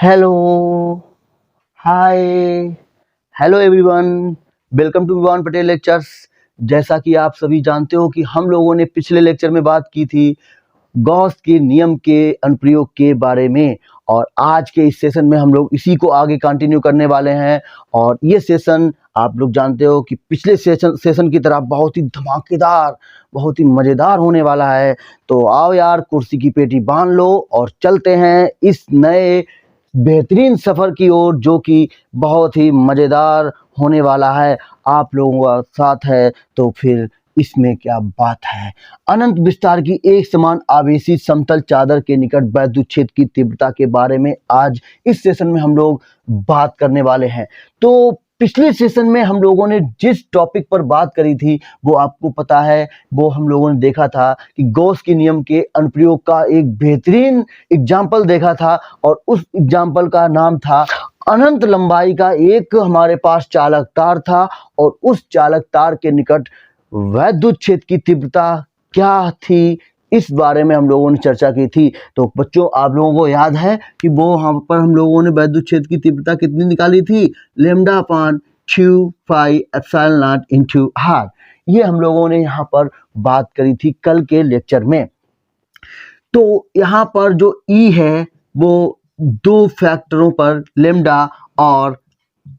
Hello, hi, hello everyone, welcome to Vivaan Patel lectures. जैसा कि आप सभी जानते हो कि हम लोगों ने पिछले लेक्चर में बात की थी गॉस के नियम के अनुप्रयोग के बारे में, और आज के इस सेशन में हम लोग इसी को आगे कंटिन्यू करने वाले हैं। और ये सेशन आप लोग जानते हो कि पिछले सेशन की तरह बहुत ही धमाकेदार, बहुत ही मज़ेदार होने वाला है। तो आओ यार, कुर्सी की पेटी बांध लो और चलते हैं इस नए बेहतरीन सफ़र की ओर, जो कि बहुत ही मज़ेदार होने वाला है। आप लोगों का साथ है तो फिर इसमें क्या बात है। अनंत विस्तार की एक समान आवेशित समतल चादर के निकट वैद्युत क्षेत्र की तीव्रता के बारे में आज इस सेशन में हम लोग बात करने वाले हैं। तो पिछले सेशन में हम लोगों ने जिस टॉपिक पर बात करी थी वो आपको पता है, वो हम लोगों ने देखा था कि गॉस के नियम के अनुप्रयोग का एक बेहतरीन एग्जाम्पल देखा था, और उस एग्जाम्पल का नाम था अनंत लंबाई का एक हमारे पास चालक तार था, और उस चालक तार के निकट वैद्युत क्षेत्र की तीव्रता क्या थी, इस बारे में हम लोगों ने चर्चा की थी। तो बच्चों, आप लोगों को याद है कि वो वहाँ पर हम लोगों ने वैद्युत क्षेत्र की तीव्रता कितनी निकाली थी? Lambda upon q pi epsilon not into R. ये हम लोगों ने यहाँ पर बात करी थी कल के लेक्चर में। तो यहाँ पर जो ई है वो दो फैक्टरों पर, लैम्डा और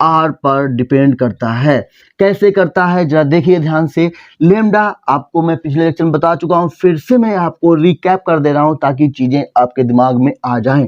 आर पर डिपेंड करता है। कैसे करता है जरा देखिए ध्यान से। लैम्डा आपको मैं पिछले लेक्चर में बता चुका हूं, फिर से मैं आपको रिकैप कर दे रहा हूं ताकि चीजें आपके दिमाग में आ जाएं।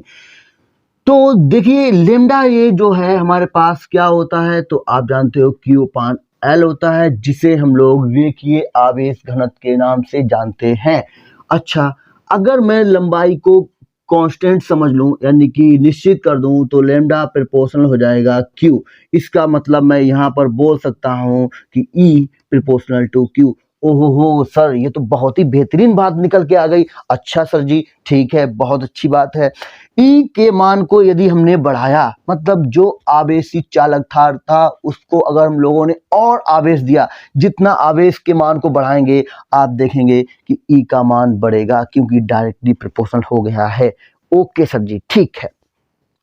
तो देखिए लैम्डा ये जो है हमारे पास क्या होता है, तो आप जानते हो Q अपान L होता है, जिसे हम लोग रेखीय आवेश घनत्व के नाम से जानते हैं। अच्छा, अगर मैं लंबाई को कांस्टेंट समझ लूं, यानी कि निश्चित कर दूं, तो लैम्डा प्रोपोर्शनल हो जाएगा Q। इसका मतलब मैं यहाँ पर बोल सकता हूँ कि E प्रोपोर्शनल टू Q। ओहो हो सर, ये तो बहुत ही बेहतरीन बात निकल के आ गई। अच्छा सर जी, ठीक है, बहुत अच्छी बात है। ई के मान को यदि हमने बढ़ाया, मतलब जो आवेशित चालक तार था उसको अगर हम लोगों ने और आवेश दिया, जितना आवेश के मान को बढ़ाएंगे आप देखेंगे कि ई का मान बढ़ेगा, क्योंकि डायरेक्टली प्रोपोर्शनल हो गया है। ओके सर जी, ठीक है।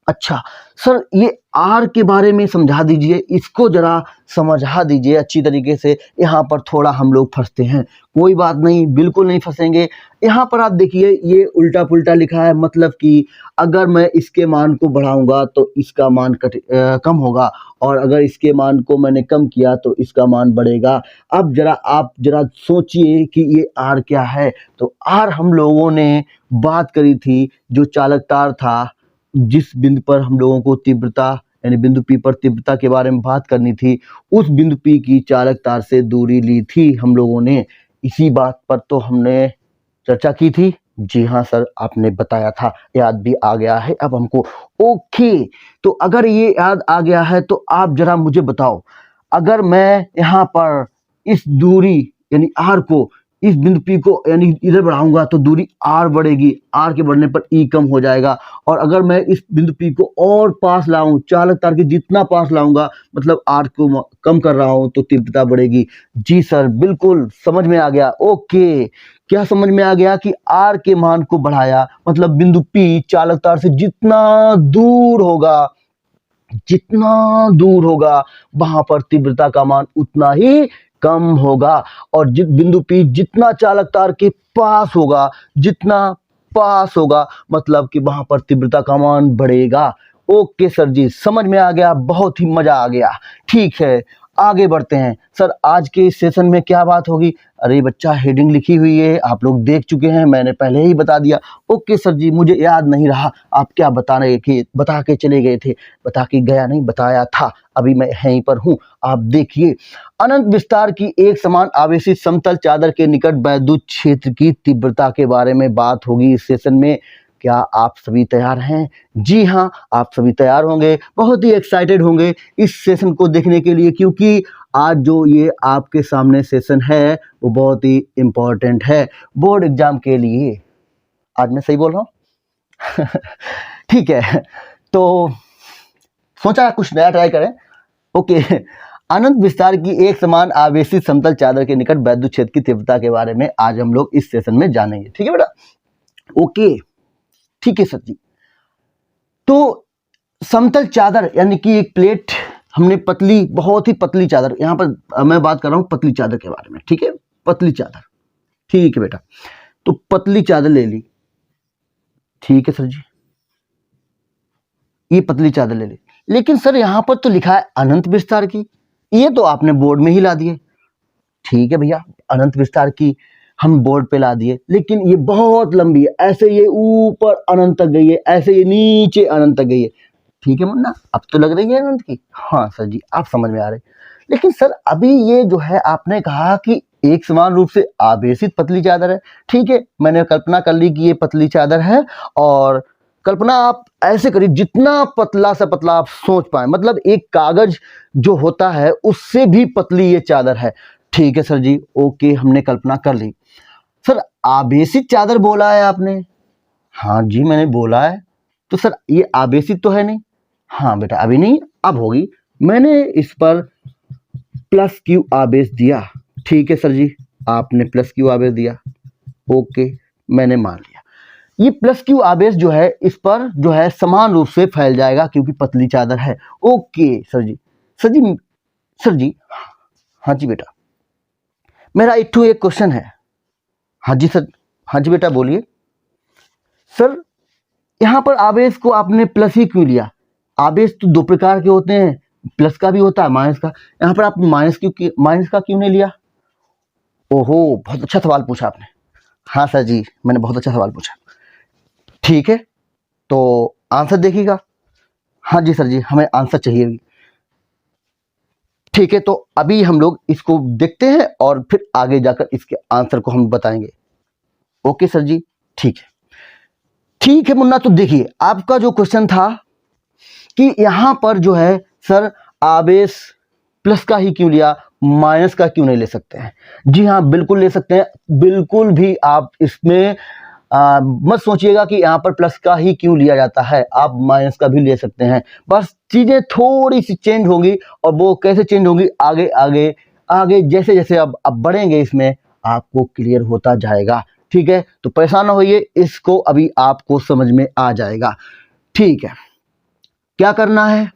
अच्छा सर, ये आर के बारे में समझा दीजिए, इसको जरा समझा दीजिए अच्छी तरीके से। यहाँ पर थोड़ा हम लोग फंसते हैं। कोई बात नहीं, बिल्कुल नहीं फंसेंगे। यहाँ पर आप देखिए ये उल्टा पुल्टा लिखा है, मतलब कि अगर मैं इसके मान को बढ़ाऊंगा तो इसका मान कम होगा, और अगर इसके मान को मैंने कम किया तो इसका मान बढ़ेगा। अब जरा आप जरा सोचिए कि ये आर क्या है। तो आर हम लोगों ने बात करी थी, जो चालक तार था, जिस बिंदु पर हम लोगों को तीव्रता यानी बिंदु पी पर तीव्रता के बारे में बात करनी थी, उस बिंदु पी की चालक तार से दूरी ली थी हम लोगों ने। इसी बात पर तो हमने चर्चा की थी। जी हाँ सर, आपने बताया था, याद भी आ गया है अब हमको। ओके, तो अगर ये याद आ गया है तो आप जरा मुझे बताओ, अगर मैं यहाँ पर इस दूरी यानी आर को, इस बिंदु पी को यानी इधर बढ़ाऊंगा तो दूरी आर बढ़ेगी, आर के बढ़ने पर ई कम हो जाएगा। और अगर मैं इस बिंदु पी को और पास लाऊं, चालक तार के जितना पास लाऊंगा, मतलब आर को कम कर रहा हूं, तो तीव्रता बढ़ेगी। जी सर, बिल्कुल समझ में आ गया। ओके, क्या समझ में आ गया कि आर के मान को बढ़ाया, मतलब बिंदु पी चालक तार से जितना दूर होगा वहां पर तीव्रता का मान उतना ही कम होगा। और बिंदु पी जितना चालक तार के पास होगा, जितना पास होगा, मतलब कि वहां पर तीव्रता का मान बढ़ेगा। ओके सर जी, समझ में आ गया, बहुत ही मजा आ गया। ठीक है, आगे बढ़ते हैं। सर, आज के इस सेशन में क्या बात होगी? अरे बच्चा, हेडिंग लिखी हुई है, आप लोग देख चुके हैं, मैंने पहले ही बता दिया। ओके सर जी, मुझे याद नहीं रहा आप क्या बता के चले गए थे। बता के गया नहीं, बताया था। अभी मैं यहीं पर हूं, आप देखिए। अनंत विस्तार की एक समान आवेशित समतल चादर के निकट वैद्युत क्षेत्र की तीव्रता के बारे में बात होगी इस सेशन में। क्या आप सभी तैयार हैं? जी हाँ, आप सभी तैयार होंगे, बहुत ही एक्साइटेड होंगे इस सेशन को देखने के लिए, क्योंकि आज जो ये आपके सामने सेशन है वो बहुत ही इम्पोर्टेंट है बोर्ड एग्जाम के लिए। आज मैं सही बोल रहा हूँ? ठीक है, तो सोचा कुछ नया ट्राई करें। ओके, अनंत विस्तार की एक समान आवेशित समतल चादर के निकट वैद्युत क्षेत्र की तीव्रता के बारे में आज हम लोग इस सेशन में जानेंगे। ठीक है बेटा? ओके, ठीक है सर जी। तो समतल चादर यानी कि एक प्लेट, हमने पतली, बहुत ही पतली चादर, यहाँ पर मैं बात कर रहा हूँ पतली चादर के बारे में, ठीक है, पतली चादर, ठीक है बेटा। तो पतली चादर ले ली, ठीक है सर जी, ये पतली चादर ले ली। लेकिन सर यहाँ पर तो लिखा है अनंत विस्तार की, ये तो आपने बोर्ड में ही ला दिए। ठीक है भैया, अनंत विस्तार की हम बोर्ड पे ला दिए, लेकिन ये बहुत लंबी है, ऐसे ये ऊपर अनंत तक गई है, ऐसे ये नीचे अनंत तक गई है। ठीक है मुन्ना, अब तो लग रही है अनंत की। हाँ सर जी, आप समझ में आ रहे। लेकिन सर अभी ये जो है आपने कहा कि एक समान रूप से आवेशित पतली चादर है। ठीक है, मैंने कल्पना कर ली कि ये पतली चादर है, और कल्पना आप ऐसे करिए जितना पतला से पतला आप सोच पाए, मतलब एक कागज जो होता है उससे भी पतली ये चादर है। ठीक है सर जी, ओके, हमने कल्पना कर ली। सर आवेशित चादर बोला है आपने? हाँ जी मैंने बोला है। तो सर ये आवेशित तो है नहीं? हाँ बेटा अभी नहीं, अब होगी। मैंने इस पर प्लस क्यू आवेश दिया। ठीक है सर जी, आपने प्लस क्यू आवेश दिया, ओके, मैंने मान लिया। ये प्लस क्यू आवेश जो है इस पर जो है समान रूप से फैल जाएगा क्योंकि पतली चादर है। ओके सर जी, सर जी, सर जी, हाँ जी बेटा, मेरा एक क्वेश्चन है। हाँ जी सर, हाँ जी बेटा बोलिए। सर यहाँ पर आवेश को आपने प्लस ही क्यों लिया? आवेश तो दो प्रकार के होते हैं, प्लस का भी होता है, माइनस का। यहाँ पर आप माइनस का क्यों नहीं लिया? ओहो, बहुत अच्छा सवाल पूछा आपने। हाँ सर जी, मैंने बहुत अच्छा सवाल पूछा। ठीक है, तो आंसर देखिएगा। हाँ जी सर जी, हमें आंसर चाहिए। ठीक है, तो अभी हम लोग इसको देखते हैं और फिर आगे जाकर इसके आंसर को हम बताएंगे। ओके सर जी, ठीक है। ठीक है मुन्ना, तो देखिए आपका जो क्वेश्चन था कि यहाँ पर जो है सर आवेश प्लस का ही क्यों लिया, माइनस का क्यों नहीं ले सकते हैं? जी हाँ, बिल्कुल ले सकते हैं, बिल्कुल भी आप इसमें मत सोचिएगा कि यहाँ पर प्लस का ही क्यों लिया जाता है, आप माइनस का भी ले सकते हैं। बस चीजें थोड़ी सी चेंज होंगी, और वो कैसे चेंज होंगी आगे आगे आगे जैसे जैसे अब बढ़ेंगे इसमें आपको क्लियर होता जाएगा। ठीक है, तो परेशान ना होइए, इसको अभी आपको समझ में आ जाएगा। ठीक है, क्या करना है?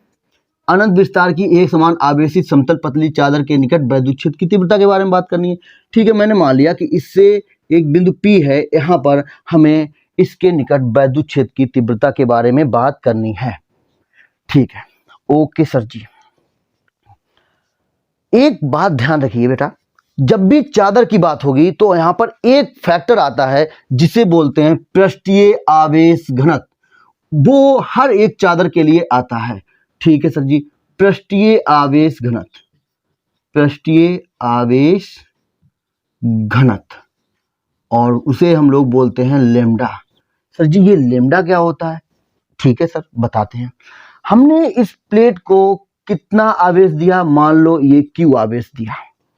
अनंत विस्तार की एक समान आवेशित समतल पतली चादर के निकट वैद्युत क्षेत्र की तीव्रता के बारे में बात करनी है। ठीक है, मैंने मान लिया कि इससे एक बिंदु P है, यहाँ पर हमें इसके निकट वैद्युत क्षेत्र की तीव्रता के बारे में बात करनी है। ठीक है, ओके सर जी। एक बात ध्यान रखिए बेटा, जब भी चादर की बात होगी तो यहाँ पर एक फैक्टर आता है जिसे बोलते हैं पृष्ठीय आवेश घनत्व। वो हर एक चादर के लिए आता है। ठीक है सर जी, पृष्ठीय आवेश घनत्व, पृष्ठीय आवेश घनत्व, और उसे हम लोग बोलते हैं लेमडा। सर जी ये लेमडा क्या होता है? ठीक है सर, बताते हैं। हमने इस प्लेट को कितना आवेश दिया? मान लो ये क्यू आवेश दिया।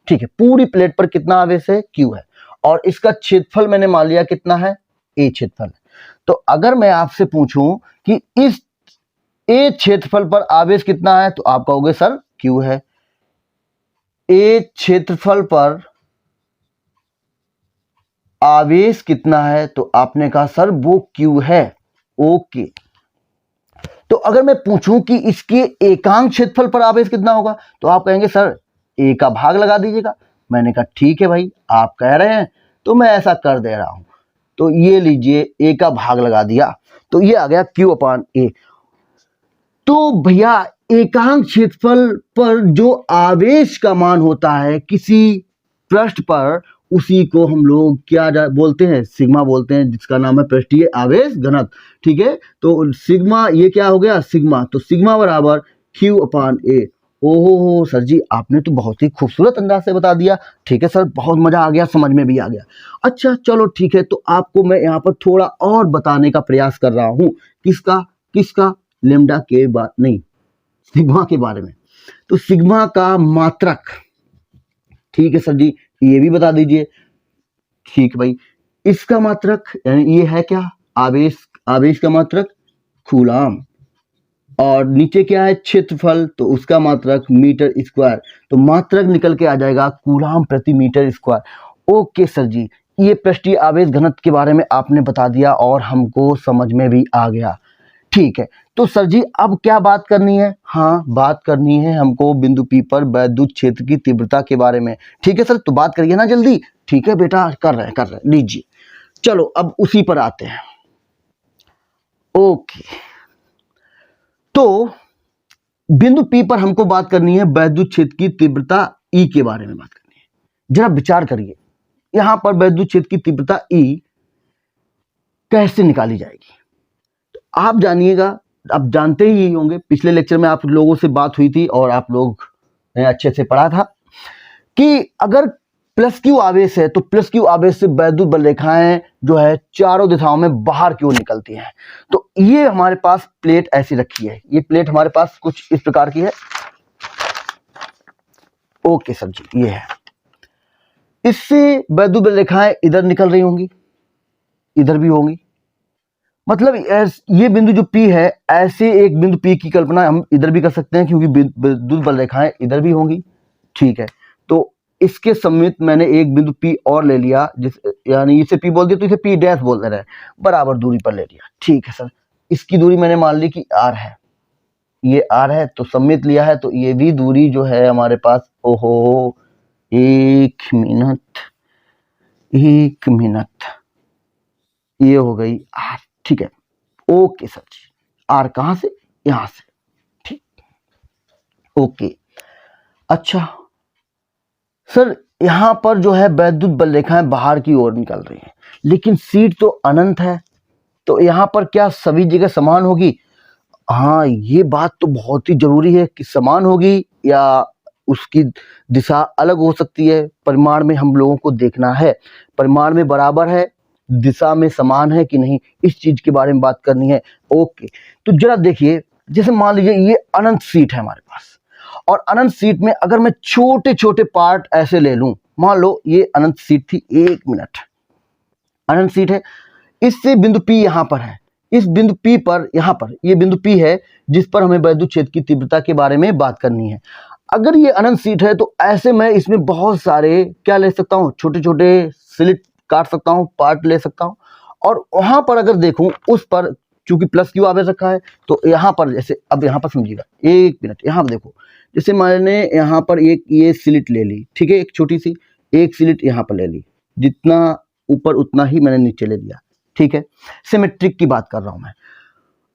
ठीक है, पूरी प्लेट पर कितना आवेश है? क्यू है, और इसका क्षेत्रफल मैंने मान लिया कितना है? ए क्षेत्रफल। तो अगर मैं आपसे पूछूं कि इस ए क्षेत्रफल पर आवेश कितना है, तो आप कहोगे सर क्यू है। ए क्षेत्रफल पर आवेश कितना है, तो आपने कहा सर वो क्यू है। ओके, तो अगर मैं पूछूं कि इसके एकांक क्षेत्रफल पर आवेश कितना होगा, तो आप कहेंगे सर ए का भाग लगा दीजिएगा। मैंने कहा ठीक है भाई, आप कह रहे हैं तो मैं ऐसा कर दे रहा हूं। तो ये लीजिए, ए का भाग लगा दिया, तो ये आ गया क्यू अपान ए। तो भैया एकांक क्षेत्रफल पर जो आवेश का मान होता है किसी पृष्ठ पर, उसी को हम लोग क्या बोलते हैं? सिग्मा बोलते हैं, जिसका नाम है पृष्ठीय आवेश घनत्व। ठीक है, तो सिग्मा, ये क्या हो गया? सिग्मा। तो सिग्मा बराबर क्यू अपान ए। ओहो सर जी, आपने तो बहुत ही खूबसूरत अंदाज से बता दिया। ठीक है सर, बहुत मजा आ गया, समझ में भी आ गया। अच्छा चलो ठीक है, तो आपको मैं यहाँ पर थोड़ा और बताने का प्रयास कर रहा हूँ। किसका? लेमडा के बात नहीं, सिग्मा के बारे में। तो सिग्मा का मात्रक, ठीक है सर जी, ये भी बता दीजिए। ठीक है भाई, इसका मात्रक यानी ये है क्या? आवेश का मात्रक कूलाम, और नीचे क्या है? क्षेत्रफल, तो उसका मात्रक मीटर स्क्वायर। तो मात्रक निकल के आ जाएगा कूलाम प्रति मीटर स्क्वायर। ओके सर जी, ये पृष्ठीय आवेश घनत्व के बारे में आपने बता दिया और हमको समझ में भी आ गया। ठीक है, तो सर जी अब क्या बात करनी है? हाँ, बात करनी है हमको बिंदु P पर वैद्युत क्षेत्र की तीव्रता के बारे में। ठीक है सर, तो बात करिए ना जल्दी। ठीक है बेटा, कर रहे हैं, लीजिए। चलो अब उसी पर आते हैं। ओके, तो बिंदु P पर हमको बात करनी है वैद्युत क्षेत्र की तीव्रता E के बारे में बात करनी है। जरा विचार करिए, यहां पर वैद्युत क्षेत्र की तीव्रता E कैसे निकाली जाएगी? तो आप जानिएगा, आप जानते ही होंगे, पिछले लेक्चर में आप लोगों से बात हुई थी और आप लोग ने अच्छे से पढ़ा था कि अगर प्लस क्यू आवेश है तो प्लस क्यू आवेश से वैद्युत बल रेखाएं जो है चारों दिशाओं में बाहर की ओर निकलती हैं। तो ये हमारे पास प्लेट ऐसी रखी है, ये प्लेट हमारे पास कुछ इस प्रकार की है। ओके सर जी, ये है, इससे वैद्युत बल रेखाएं इधर निकल रही होंगी, इधर भी होंगी। मतलब ये बिंदु जो P है, ऐसे एक बिंदु P की कल्पना हम इधर भी कर सकते हैं क्योंकि विद्युत बल रेखाएं इधर भी होंगी। ठीक है, तो इसके समेत मैंने एक बिंदु P और ले लिया, जिस यानी इसे P बोल दिया तो इसे P डैश बोल रहे हैं, बराबर दूरी पर ले लिया। ठीक है सर, इसकी दूरी मैंने मान ली कि R है, ये R है, तो समेत लिया है, तो ये भी दूरी जो है हमारे पास, ओहो एक मिनट, ये हो गई R। ठीक है, ओके सर जी, R कहां से? यहां से। ठीक, ओके। अच्छा सर, यहां पर जो है वैद्युत बल रेखाएं बाहर की ओर निकल रही हैं, लेकिन सीट तो अनंत है, तो यहां पर क्या सभी जगह समान होगी? हाँ, ये बात तो बहुत ही जरूरी है कि समान होगी या उसकी दिशा अलग हो सकती है। परिमाण में हम लोगों को देखना है, परिमाण में बराबर है, दिशा में समान है कि नहीं, इस चीज के बारे में बात करनी है। ओके, तो जरा देखिए, जैसे मान लीजिए ये अनंत सीट है हमारे पास, और अनंत सीट में अगर मैं छोटे छोटे पार्ट ऐसे ले लूं, मान लो ये अनंत सीट थी, एक मिनट, अनंत सीट है, इससे बिंदु P यहां पर है, इस बिंदु P पर, यहां पर ये बिंदु P है जिस पर हमें वैद्युत क्षेत्र की तीव्रता के बारे में बात करनी है। अगर ये अनंत सीट है तो ऐसे मैं इसमें बहुत सारे क्या ले सकता हूं, छोटे छोटे स्लिट काट सकता हूं, पार्ट ले सकता हूं, और वहां पर अगर देखूं उस पर चूंकि प्लस क्यू आवेश रखा है, तो यहां पर जैसे, अब यहां पर समझिएगा, एक मिनट, यहां पर देखो, जैसे मैंने यहां पर एक ये स्लिट ले ली, ठीक है, एक छोटी सी एक स्लिट यहां पर ले ली, जितना ऊपर उतना ही मैंने नीचे ले लिया। ठीक है, सिमेट्रिक की बात कर रहा हूं मैं।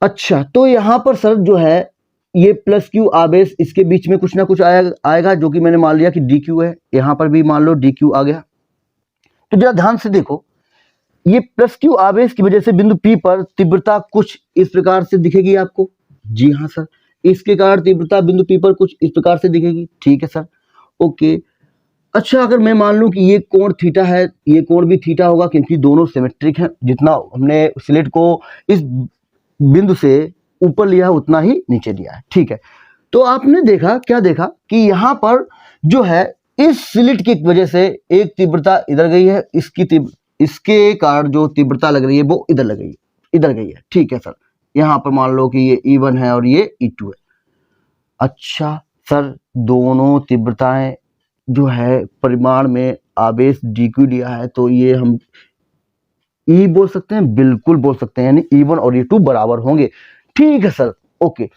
अच्छा, तो यहां पर सर जो है ये प्लस क्यू आवेश, इसके बीच में कुछ ना कुछ आएगा, जो कि मैंने मान लिया कि डी क्यू है, यहां पर भी मान लो डी क्यू आ गया। तो जरा ध्यान से देखो, ये प्लस क्यू आवेश की वजह से बिंदु P पर तीव्रता कुछ इस प्रकार से दिखेगी आपको। जी हाँ सर, इसके कारण तीव्रता बिंदु P पर कुछ इस प्रकार से दिखेगी। ठीक है सर, ओके। अच्छा, अगर मैं मान लूं कि ये कोण थीटा है, ये कोण भी थीटा होगा क्योंकि दोनों सिमेट्रिक हैं, जितना हमने स्लेट को इस बिंदु से ऊपर लिया है उतना ही नीचे लिया है। ठीक है, तो आपने देखा, क्या देखा कि यहां पर जो है इस स्लिट की वजह से एक तीव्रता इधर गई है, इसके कारण जो तीव्रता लग रही है वो इधर लग गई, इधर गई है। ठीक है सर, यहां पर मान लो कि ये E1 है और ये E2 है। अच्छा सर, दोनों तीव्रताएं जो है परिमाण में आवेश dq लिया है, तो ये हम E बोल सकते हैं, बिल्कुल बोल सकते हैं, यानी E1 और E2 बराबर होंगे। ठीक है सर, ओके।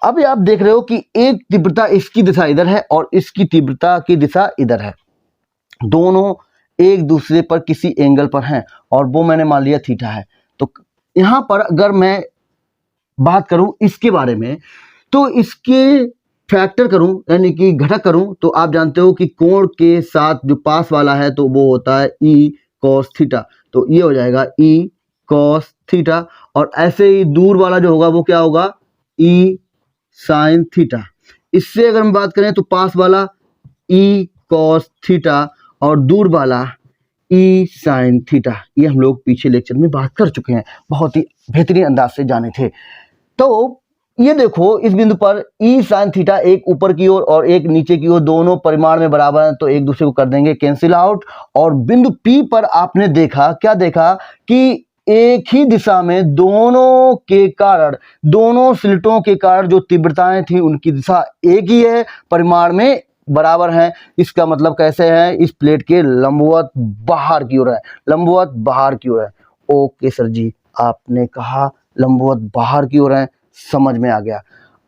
अब आप देख रहे हो कि एक तीव्रता इसकी दिशा इधर है और इसकी तीव्रता की दिशा इधर है, दोनों एक दूसरे पर किसी एंगल पर हैं और वो मैंने मान लिया थीटा है। तो यहां पर अगर मैं बात करूं इसके बारे में, तो इसके फैक्टर करूं यानी कि घटक करूं, तो आप जानते हो कि कोण के साथ जो पास वाला है तो वो होता है E cos थीटा, तो ये हो जाएगा E cos थीटा, और ऐसे ही दूर वाला जो होगा वो क्या होगा, E sin थीटा। इससे अगर हम बात करें तो पास वाला E cos थीटा और दूर वाला E sin थीटा। ये हम लोग पीछे लेक्चर में बात कर चुके हैं, बहुत ही बेहतरीन अंदाज से जाने थे। तो ये देखो, इस बिंदु पर E sin थीटा एक ऊपर की ओर और एक नीचे की ओर, दोनों परिमाण में बराबर हैं, तो एक दूसरे को कर देंगे कैंसिल आउट। और बिंदु P पर आपने देखा, क्या देखा कि एक ही दिशा में दोनों के कारण, दोनों स्लिटों के कारण जो तीव्रताएं थी उनकी दिशा एक ही है, परिमाण में बराबर हैं। इसका मतलब कैसे है, इस प्लेट के लंबवत बाहर की ओर है, लंबवत बाहर की ओर है। ओके सर जी, आपने कहा लंबवत बाहर की ओर है। समझ में आ गया।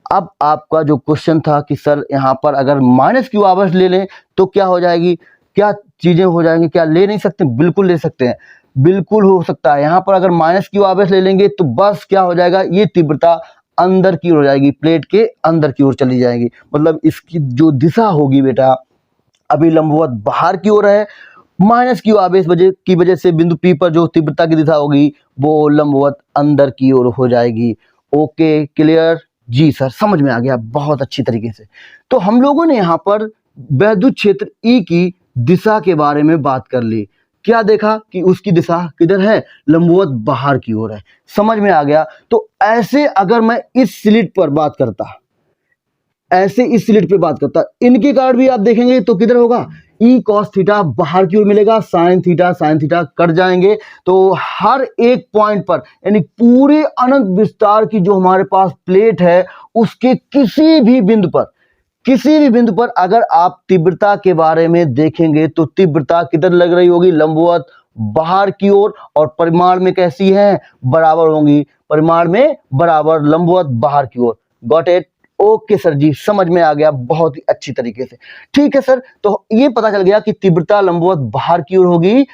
अब आपका जो क्वेश्चन था कि सर यहाँ पर अगर माइनस क्यू आवर्स ले लें तो क्या हो जाएगी, क्या चीजें हो जाएंगी, क्या ले नहीं सकते? बिल्कुल ले सकते हैं, बिल्कुल हो सकता है। यहाँ पर अगर माइनस क्यू आवर्स ले लेंगे तो बस क्या हो जाएगा, ये तीव्रता अंदर की ओर हो जाएगी, प्लेट के अंदर की ओर चली जाएगी। मतलब इसकी जो दिशा होगी बेटा, अभी लंबवत बाहर की ओर है, माइनस क्यू आवेश की वजह से बिंदु पी पर जो तीव्रता की दिशा होगी वो लंबवत अंदर की ओर हो जाएगी। Okay, clear? जी सर, समझ में आ गया बहुत अच्छी तरीके से। तो हम लोगों ने यहाँ पर वैद्युत क्षेत्र ई की दिशा के बारे में बात कर ली। क्या देखा कि उसकी दिशा किधर है, लंबवत बाहर की ओर है। समझ में आ गया। तो ऐसे अगर मैं इस स्लिट पर बात करता, ऐसे इस स्लिट पे बात करता, इनके कारण भी आप देखेंगे तो किधर होगा, ई कॉस थीटा बाहर की ओर मिलेगा, साइन थीटा कट जाएंगे। तो हर एक पॉइंट पर यानी पूरे अनंत विस्तार की जो हमारे पास प्लेट है उसके किसी भी बिंदु पर अगर आप तीव्रता के बारे में देखेंगे तो तीव्रता किधर लग रही होगी, लंबवत बाहर की ओर, और परिमाण में कैसी है, बराबर होंगी, परिमाण में बराबर, लंबवत बाहर की ओर। Got it? Okay sir ji, समझ में आ गया बहुत ही अच्छी तरीके से। ठीक है सर, तो ये पता चल गया कि तीव्रता लंबवत बाहर की ओर होगी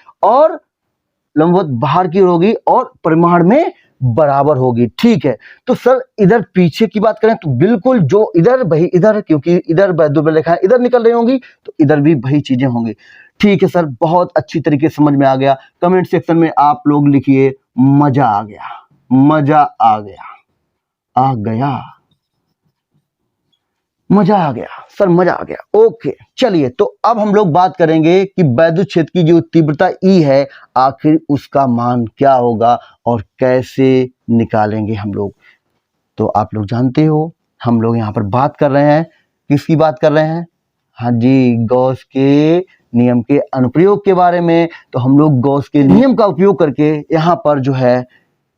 और परिमाण में बराबर होगी। ठीक है, तो सर इधर पीछे की बात करें तो बिल्कुल जो इधर वही इधर, क्योंकि इधर वैद्युत रेखा इधर निकल रही होंगी तो इधर भी वही चीजें होंगी। ठीक है सर, बहुत अच्छी तरीके से समझ में आ गया। कमेंट सेक्शन में आप लोग लिखिए मजा आ गया, मजा आ गया, आ गया, मजा आ गया सर, मजा आ गया। ओके, चलिए तो अब हम लोग बात करेंगे कि वैद्युत क्षेत्र की जो तीव्रता ई है आखिर उसका मान क्या होगा और कैसे निकालेंगे हम लोग। तो आप लोग जानते हो हम लोग यहाँ पर बात कर रहे हैं, किसकी बात कर रहे हैं? हाँ जी, गॉस के नियम के अनुप्रयोग के बारे में। तो हम लोग गॉस के नियम का उपयोग करके यहाँ पर जो है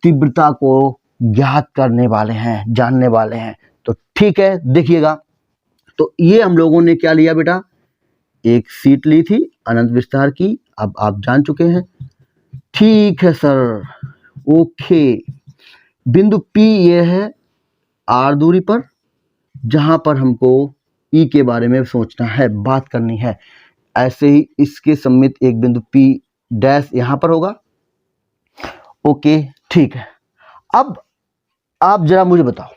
तीव्रता को ज्ञात करने वाले हैं, जानने वाले हैं। तो ठीक है, देखिएगा। तो ये हम लोगों ने क्या लिया बेटा, एक सीट ली थी अनंत विस्तार की, अब आप जान चुके हैं। ठीक है सर, ओके। बिंदु P ये है R दूरी पर, जहां पर हमको E के बारे में सोचना है, बात करनी है। ऐसे ही इसके सम्मित एक बिंदु P डैश यहां पर होगा। ओके, ठीक है। अब आप जरा मुझे बताओ,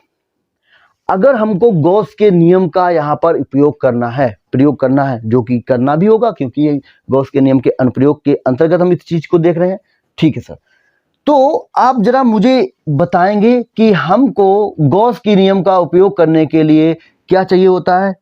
अगर हमको गॉस के नियम का यहाँ पर प्रयोग करना है, जो कि करना भी होगा क्योंकि ये गॉस के नियम के अनुप्रयोग के अंतर्गत हम इस चीज को देख रहे हैं। ठीक है सर, तो आप जरा मुझे बताएंगे कि हमको गॉस के नियम का उपयोग करने के लिए क्या चाहिए होता है,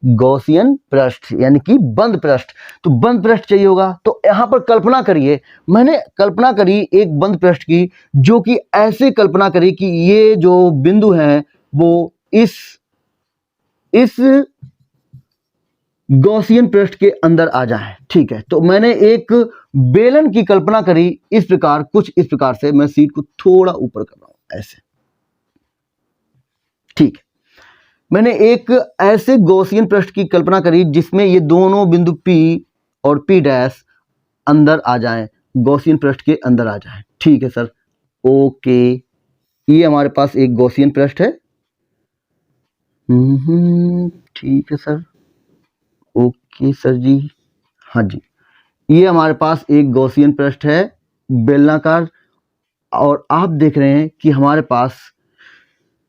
गॉसियन पृष्ठ यानी कि बंद पृष्ठ। तो बंद पृष्ठ चाहिए होगा। तो यहां पर कल्पना करिए, मैंने कल्पना करी एक बंद पृष्ठ की, जो कि ऐसे कल्पना करी कि ये जो बिंदु हैं वो इस गॉसियन पृष्ठ के अंदर आ जाए। ठीक है, तो मैंने एक बेलन की कल्पना करी इस प्रकार, कुछ इस प्रकार से। मैं सीट को थोड़ा ऊपर कर रहा हूं ऐसे। ठीक है, मैंने एक ऐसे गॉसियन पृष्ठ की कल्पना करी जिसमें ये दोनों बिंदु P और P डैश अंदर आ जाएं, गॉसियन पृष्ठ के अंदर आ जाएं। ठीक है सर, ओके। ये हमारे पास एक गॉसियन पृष्ठ है। ठीक है सर, ओके सर जी, हाँ जी। ये हमारे पास एक गॉसियन पृष्ठ है बेलनाकार, और आप देख रहे हैं कि हमारे पास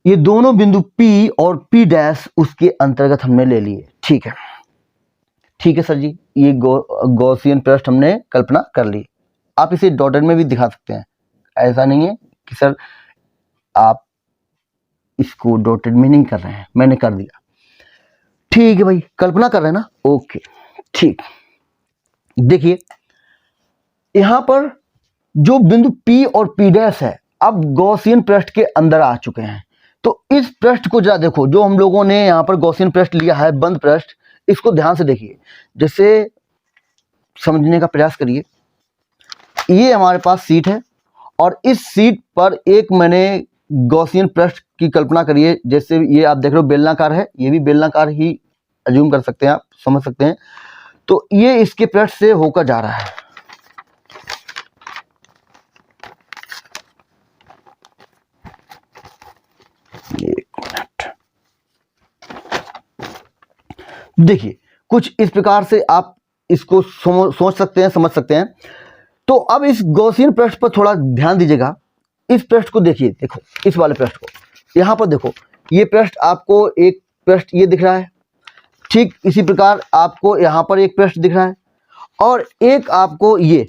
ये दोनों बिंदु P और P डैश उसके अंतर्गत हमने ले लिए। ठीक है, ठीक है सर जी, ये गॉसियन पृष्ठ हमने कल्पना कर ली। आप इसे डॉटेड में भी दिखा सकते हैं, ऐसा नहीं है कि सर आप इसको डॉटेड में नहीं कर रहे हैं, मैंने कर दिया। ठीक है भाई, कल्पना कर रहे हैं ना, ओके। ठीक, देखिए यहां पर जो बिंदु P और P डैश है अब गॉसियन पृष्ठ के अंदर आ चुके हैं। तो इस पृष्ठ को जरा देखो, जो हम लोगों ने यहां पर गॉसियन पृष्ठ लिया है, बंद पृष्ठ, इसको ध्यान से देखिए, जैसे समझने का प्रयास करिए। ये हमारे पास सीट है और इस सीट पर एक मैंने गॉसियन पृष्ठ की कल्पना करिए। जैसे ये आप देख रहे हो बेलनाकार है, ये भी बेलनाकार ही अज्यूम कर सकते हैं, आप समझ सकते हैं। तो ये इसके पृष्ठ से होकर जा रहा है। देखिए कुछ इस प्रकार से आप इसको सोच सकते हैं, समझ सकते हैं। तो अब इस गॉसियन पृष्ठ पर थोड़ा ध्यान दीजिएगा। इस पृष्ठ को देखिए, देखो इस वाले पृष्ठ को, यहाँ पर देखो, ये पृष्ठ आपको एक पृष्ठ ये दिख रहा है, ठीक इसी प्रकार आपको यहाँ पर एक पृष्ठ दिख रहा है, और एक आपको ये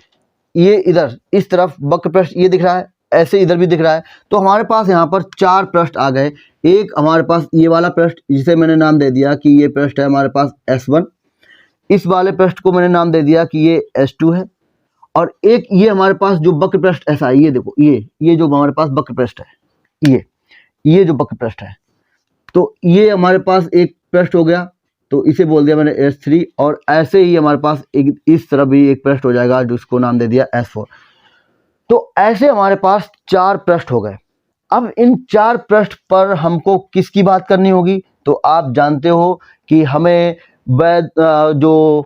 इधर इस तरफ वक्र पृष्ठ ये दिख रहा है, ऐसे इधर भी दिख रहा है। तो हमारे पास यहाँ पर 4 पृष्ठ आ गए। एक हमारे पास ये वाला पृष्ठ जिसे मैंने नाम दे दिया कि ये पृष्ठ है हमारे पास S1, इस वाले पृष्ठ को मैंने नाम दे दिया कि ये S2 है, और एक ये हमारे पास जो वक्र पृष्ठ ऐसा है, ये देखो ये जो हमारे पास वक्र पृष्ठ है, ये जो वक्र पृष्ठ है, तो ये हमारे पास एक पृष्ठ हो गया, तो इसे बोल दिया मैंने S3, और ऐसे ही हमारे पास एक इस तरफ भी एक पृष्ठ हो जाएगा जिसको नाम दे दिया S4। तो ऐसे हमारे पास 4 पृष्ठ हो गए। अब इन 4 पृष्ठ पर हमको किसकी बात करनी होगी? तो आप जानते हो कि हमें जो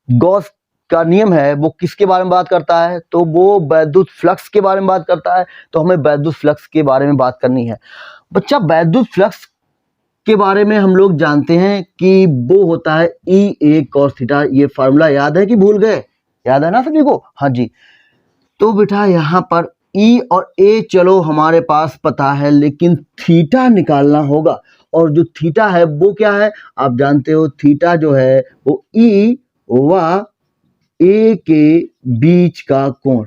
गॉस का नियम है वो किसके बारे में बात करता है? तो वो वैद्युत फ्लक्स के बारे में बात करता है। तो हमें वैद्युत फ्लक्स के बारे में बात करनी है। बच्चा, वैद्युत फ्लक्स के बारे में हम लोग जानते हैं कि वो होता है E cos थीटा। ये फार्मूला याद है कि भूल गए? याद है ना सभी को? हाँ जी। तो बेटा यहाँ पर E और A चलो हमारे पास पता है, लेकिन थीटा निकालना होगा, और जो थीटा है वो क्या है? आप जानते हो थीटा जो है वो E व A के बीच का कोण,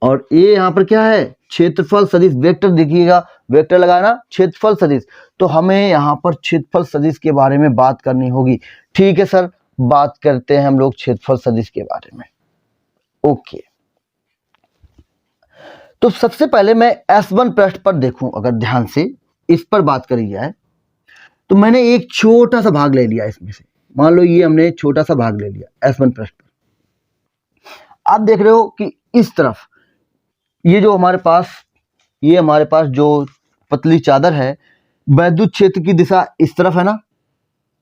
और A यहाँ पर क्या है? क्षेत्रफल सदिश। वेक्टर देखिएगा, वेक्टर लगाना, क्षेत्रफल सदिश। तो हमें यहाँ पर क्षेत्रफल सदिश के बारे में बात करनी होगी। ठीक है सर, बात करते हैं हम लोग क्षेत्रफल सदिश के बारे में। ओके, तो सबसे पहले मैं S1 पृष्ठ पर देखूं, अगर ध्यान से इस पर बात करी जाए, तो मैंने एक छोटा सा भाग ले लिया इसमें से। मान लो ये हमने छोटा सा भाग ले लिया S1 पृष्ठ पर। आप देख रहे हो कि इस तरफ ये जो हमारे पास जो पतली चादर है, वैद्युत क्षेत्र की दिशा इस तरफ है ना,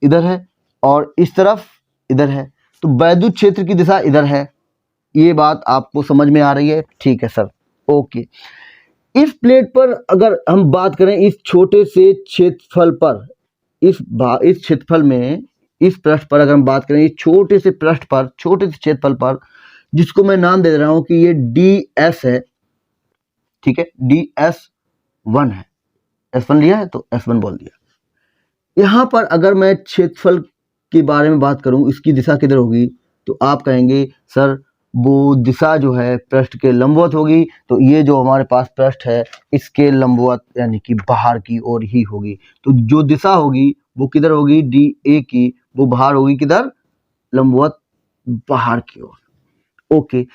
इधर है, और इस तरफ इधर है। तो वैद्युत क्षेत्र की दिशा इधर है। ये बात आपको समझ में आ रही है? ठीक है सर, ओके। इस प्लेट पर अगर हम बात करें इस छोटे से क्षेत्रफल पर, इस क्षेत्रफल में, इस पृष्ठ पर अगर हम बात करें इस छोटे से पृष्ठ पर, छोटे से क्षेत्रफल पर, जिसको मैं नाम दे रहा हूं कि ये DS है, ठीक है, DS1 है। S1 लिया है तो S1 बोल दिया। यहां पर अगर मैं क्षेत्रफल के बारे में बात करूं, इसकी दिशा किधर होगी? तो आप कहेंगे सर वो दिशा जो है पृष्ठ के लंबवत होगी। तो ये जो हमारे पास पृष्ठ है इसके लंबवत, यानी कि बाहर की ओर ही होगी। तो जो दिशा होगी वो किधर होगी? DA की, वो बाहर होगी किधर? लंबवत बाहर की ओर। ओके,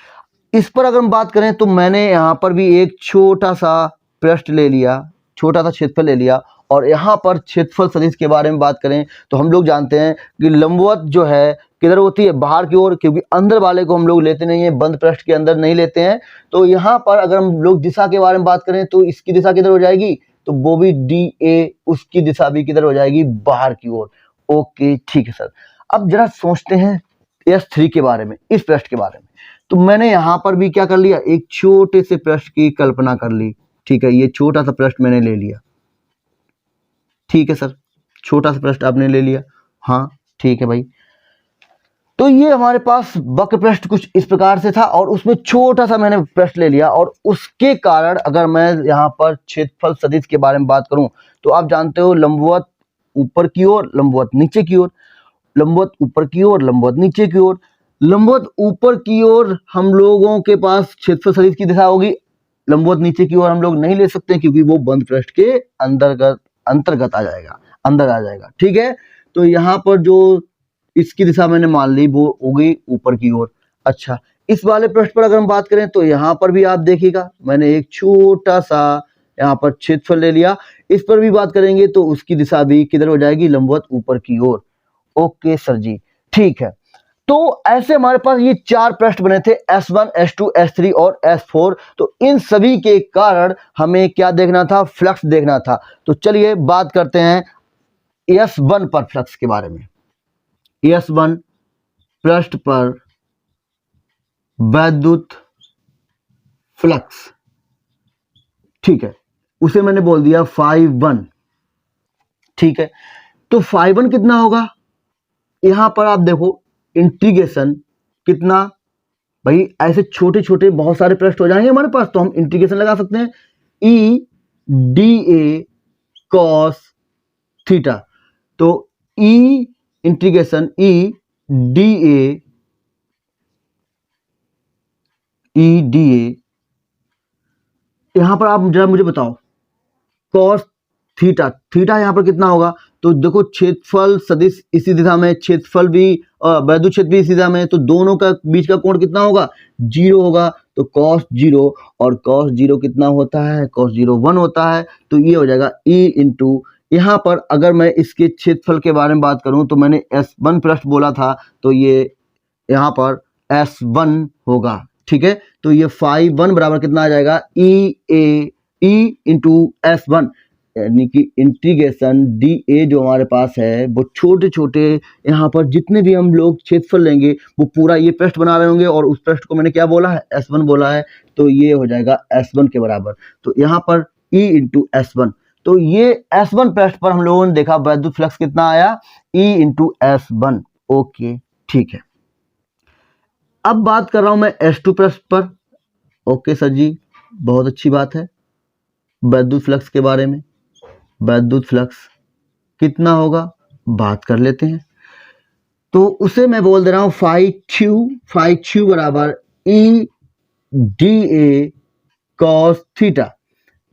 इस पर अगर हम बात करें तो मैंने यहाँ पर भी एक छोटा सा पृष्ठ ले लिया, छोटा सा क्षेत्रफल ले लिया, और यहाँ पर क्षेत्रफल सदिश के बारे में बात करें तो हम लोग जानते हैं कि लंबवत जो है किधर होती है? बाहर की ओर, क्योंकि अंदर वाले को हम लोग लेते नहीं है, बंद पृष्ठ के अंदर नहीं लेते हैं। तो यहाँ पर अगर हम लोग दिशा के बारे में बात करें तो इसकी दिशा किधर हो जाएगी? तो वो भी DA, उसकी दिशा भी किधर हो जाएगी? बाहर की ओर। ओके, ठीक है सर। अब जरा सोचते हैं S3 के बारे में, इस पृष्ठ के बारे में। तो मैंने यहाँ पर भी क्या कर लिया? एक छोटे से पृष्ठ की कल्पना कर ली। ठीक है, ये छोटा सा पृष्ठ मैंने ले लिया। ठीक है सर, छोटा सा पृष्ठ आपने ले लिया। हाँ ठीक है भाई। तो ये हमारे पास वक्र पृष्ठ कुछ इस प्रकार से था, और उसमें छोटा सा मैंने पृष्ठ ले लिया, और उसके कारण अगर मैं यहाँ पर क्षेत्रफल सदिश के बारे में बात करूं तो आप जानते हो लंबवत ऊपर की ओर, लंबवत नीचे की ओर, लंबवत ऊपर की ओर, लंबवत नीचे की ओर। लंबवत ऊपर की ओर हम लोगों के पास क्षेत्रफल सदिश की दिशा होगी, लंबवत नीचे की ओर हम लोग नहीं ले सकते क्योंकि वो बंद पृष्ठ के अंतर्गत आ जाएगा, अंदर आ जाएगा। ठीक है, तो यहाँ पर जो इसकी दिशा मैंने मान ली वो हो गई ऊपर की ओर। अच्छा, इस वाले पृष्ठ पर अगर हम बात करें तो यहाँ पर भी आप देखिएगा मैंने एक छोटा सा यहाँ पर क्षेत्रफल ले लिया। इस पर भी बात करेंगे तो उसकी दिशा भी किधर हो जाएगी? लंबवत ऊपर की ओर। ओके सर जी, ठीक है। तो ऐसे हमारे पास ये 4 पृष्ठ बने थे, S1, S2, S3 और S4। तो इन सभी के कारण हमें क्या देखना था? फ्लक्स देखना था। तो चलिए बात करते हैं S1 पर फ्लक्स के बारे में। S1 पृष्ठ पर वैद्युत फ्लक्स, ठीक है, उसे मैंने बोल दिया phi1। ठीक है, तो फाइव वन कितना होगा, यहां पर आप देखो इंटीग्रेशन कितना, भाई ऐसे छोटे छोटे बहुत सारे पृष्ठ हो जाएंगे हमारे पास, तो हम इंटीग्रेशन लगा सकते हैं E D A cos theta. तो ई इंटीग्रेशन ई डी ए यहां पर आप जरा मुझे बताओ कॉस थीटा, थीटा यहां पर कितना होगा, तो देखो क्षेत्रफल सदिश इसी दिशा में, क्षेत्रफल भी वैद्युत क्षेत्र भी इसी दिशा में, तो दोनों का बीच का कोण कितना होगा, जीरो होगा। तो कॉस जीरो, और कॉस जीरो कितना होता है, कॉस जीरो 1 होता है। तो ये हो जाएगा ई इंटू, यहाँ पर अगर मैं इसके क्षेत्रफल के बारे में बात करूं तो मैंने S1 पृष्ठ बोला था, तो ये यहाँ पर S1 होगा, ठीक है। तो ये फाइव वन बराबर कितना आ जाएगा, ई इंटू S1, यानी कि इंटीग्रेशन डी ए जो हमारे पास है वो छोटे छोटे, यहाँ पर जितने भी हम लोग क्षेत्रफल लेंगे वो पूरा ये पृष्ठ बना रहे होंगे, और उस पृष्ठ को मैंने क्या बोला है, S1 बोला है, तो ये हो जाएगा S1 के बराबर। तो यहाँ पर E इंटू S1, तो ये S1 पृष्ठ पर हम लोगों ने देखा वैद्युत फ्लक्स कितना आया, E इंटू S1। ओके ठीक है, अब बात कर रहा हूं मैं S2 पृष्ठ पर। ओके सर जी, बहुत अच्छी बात है, वैद्युत फ्लक्स के बारे में, वैद्युत फ्लक्स कितना होगा बात कर लेते हैं। तो उसे मैं बोल दे रहा हूं फाई क्यू बराबर E D A cos theta.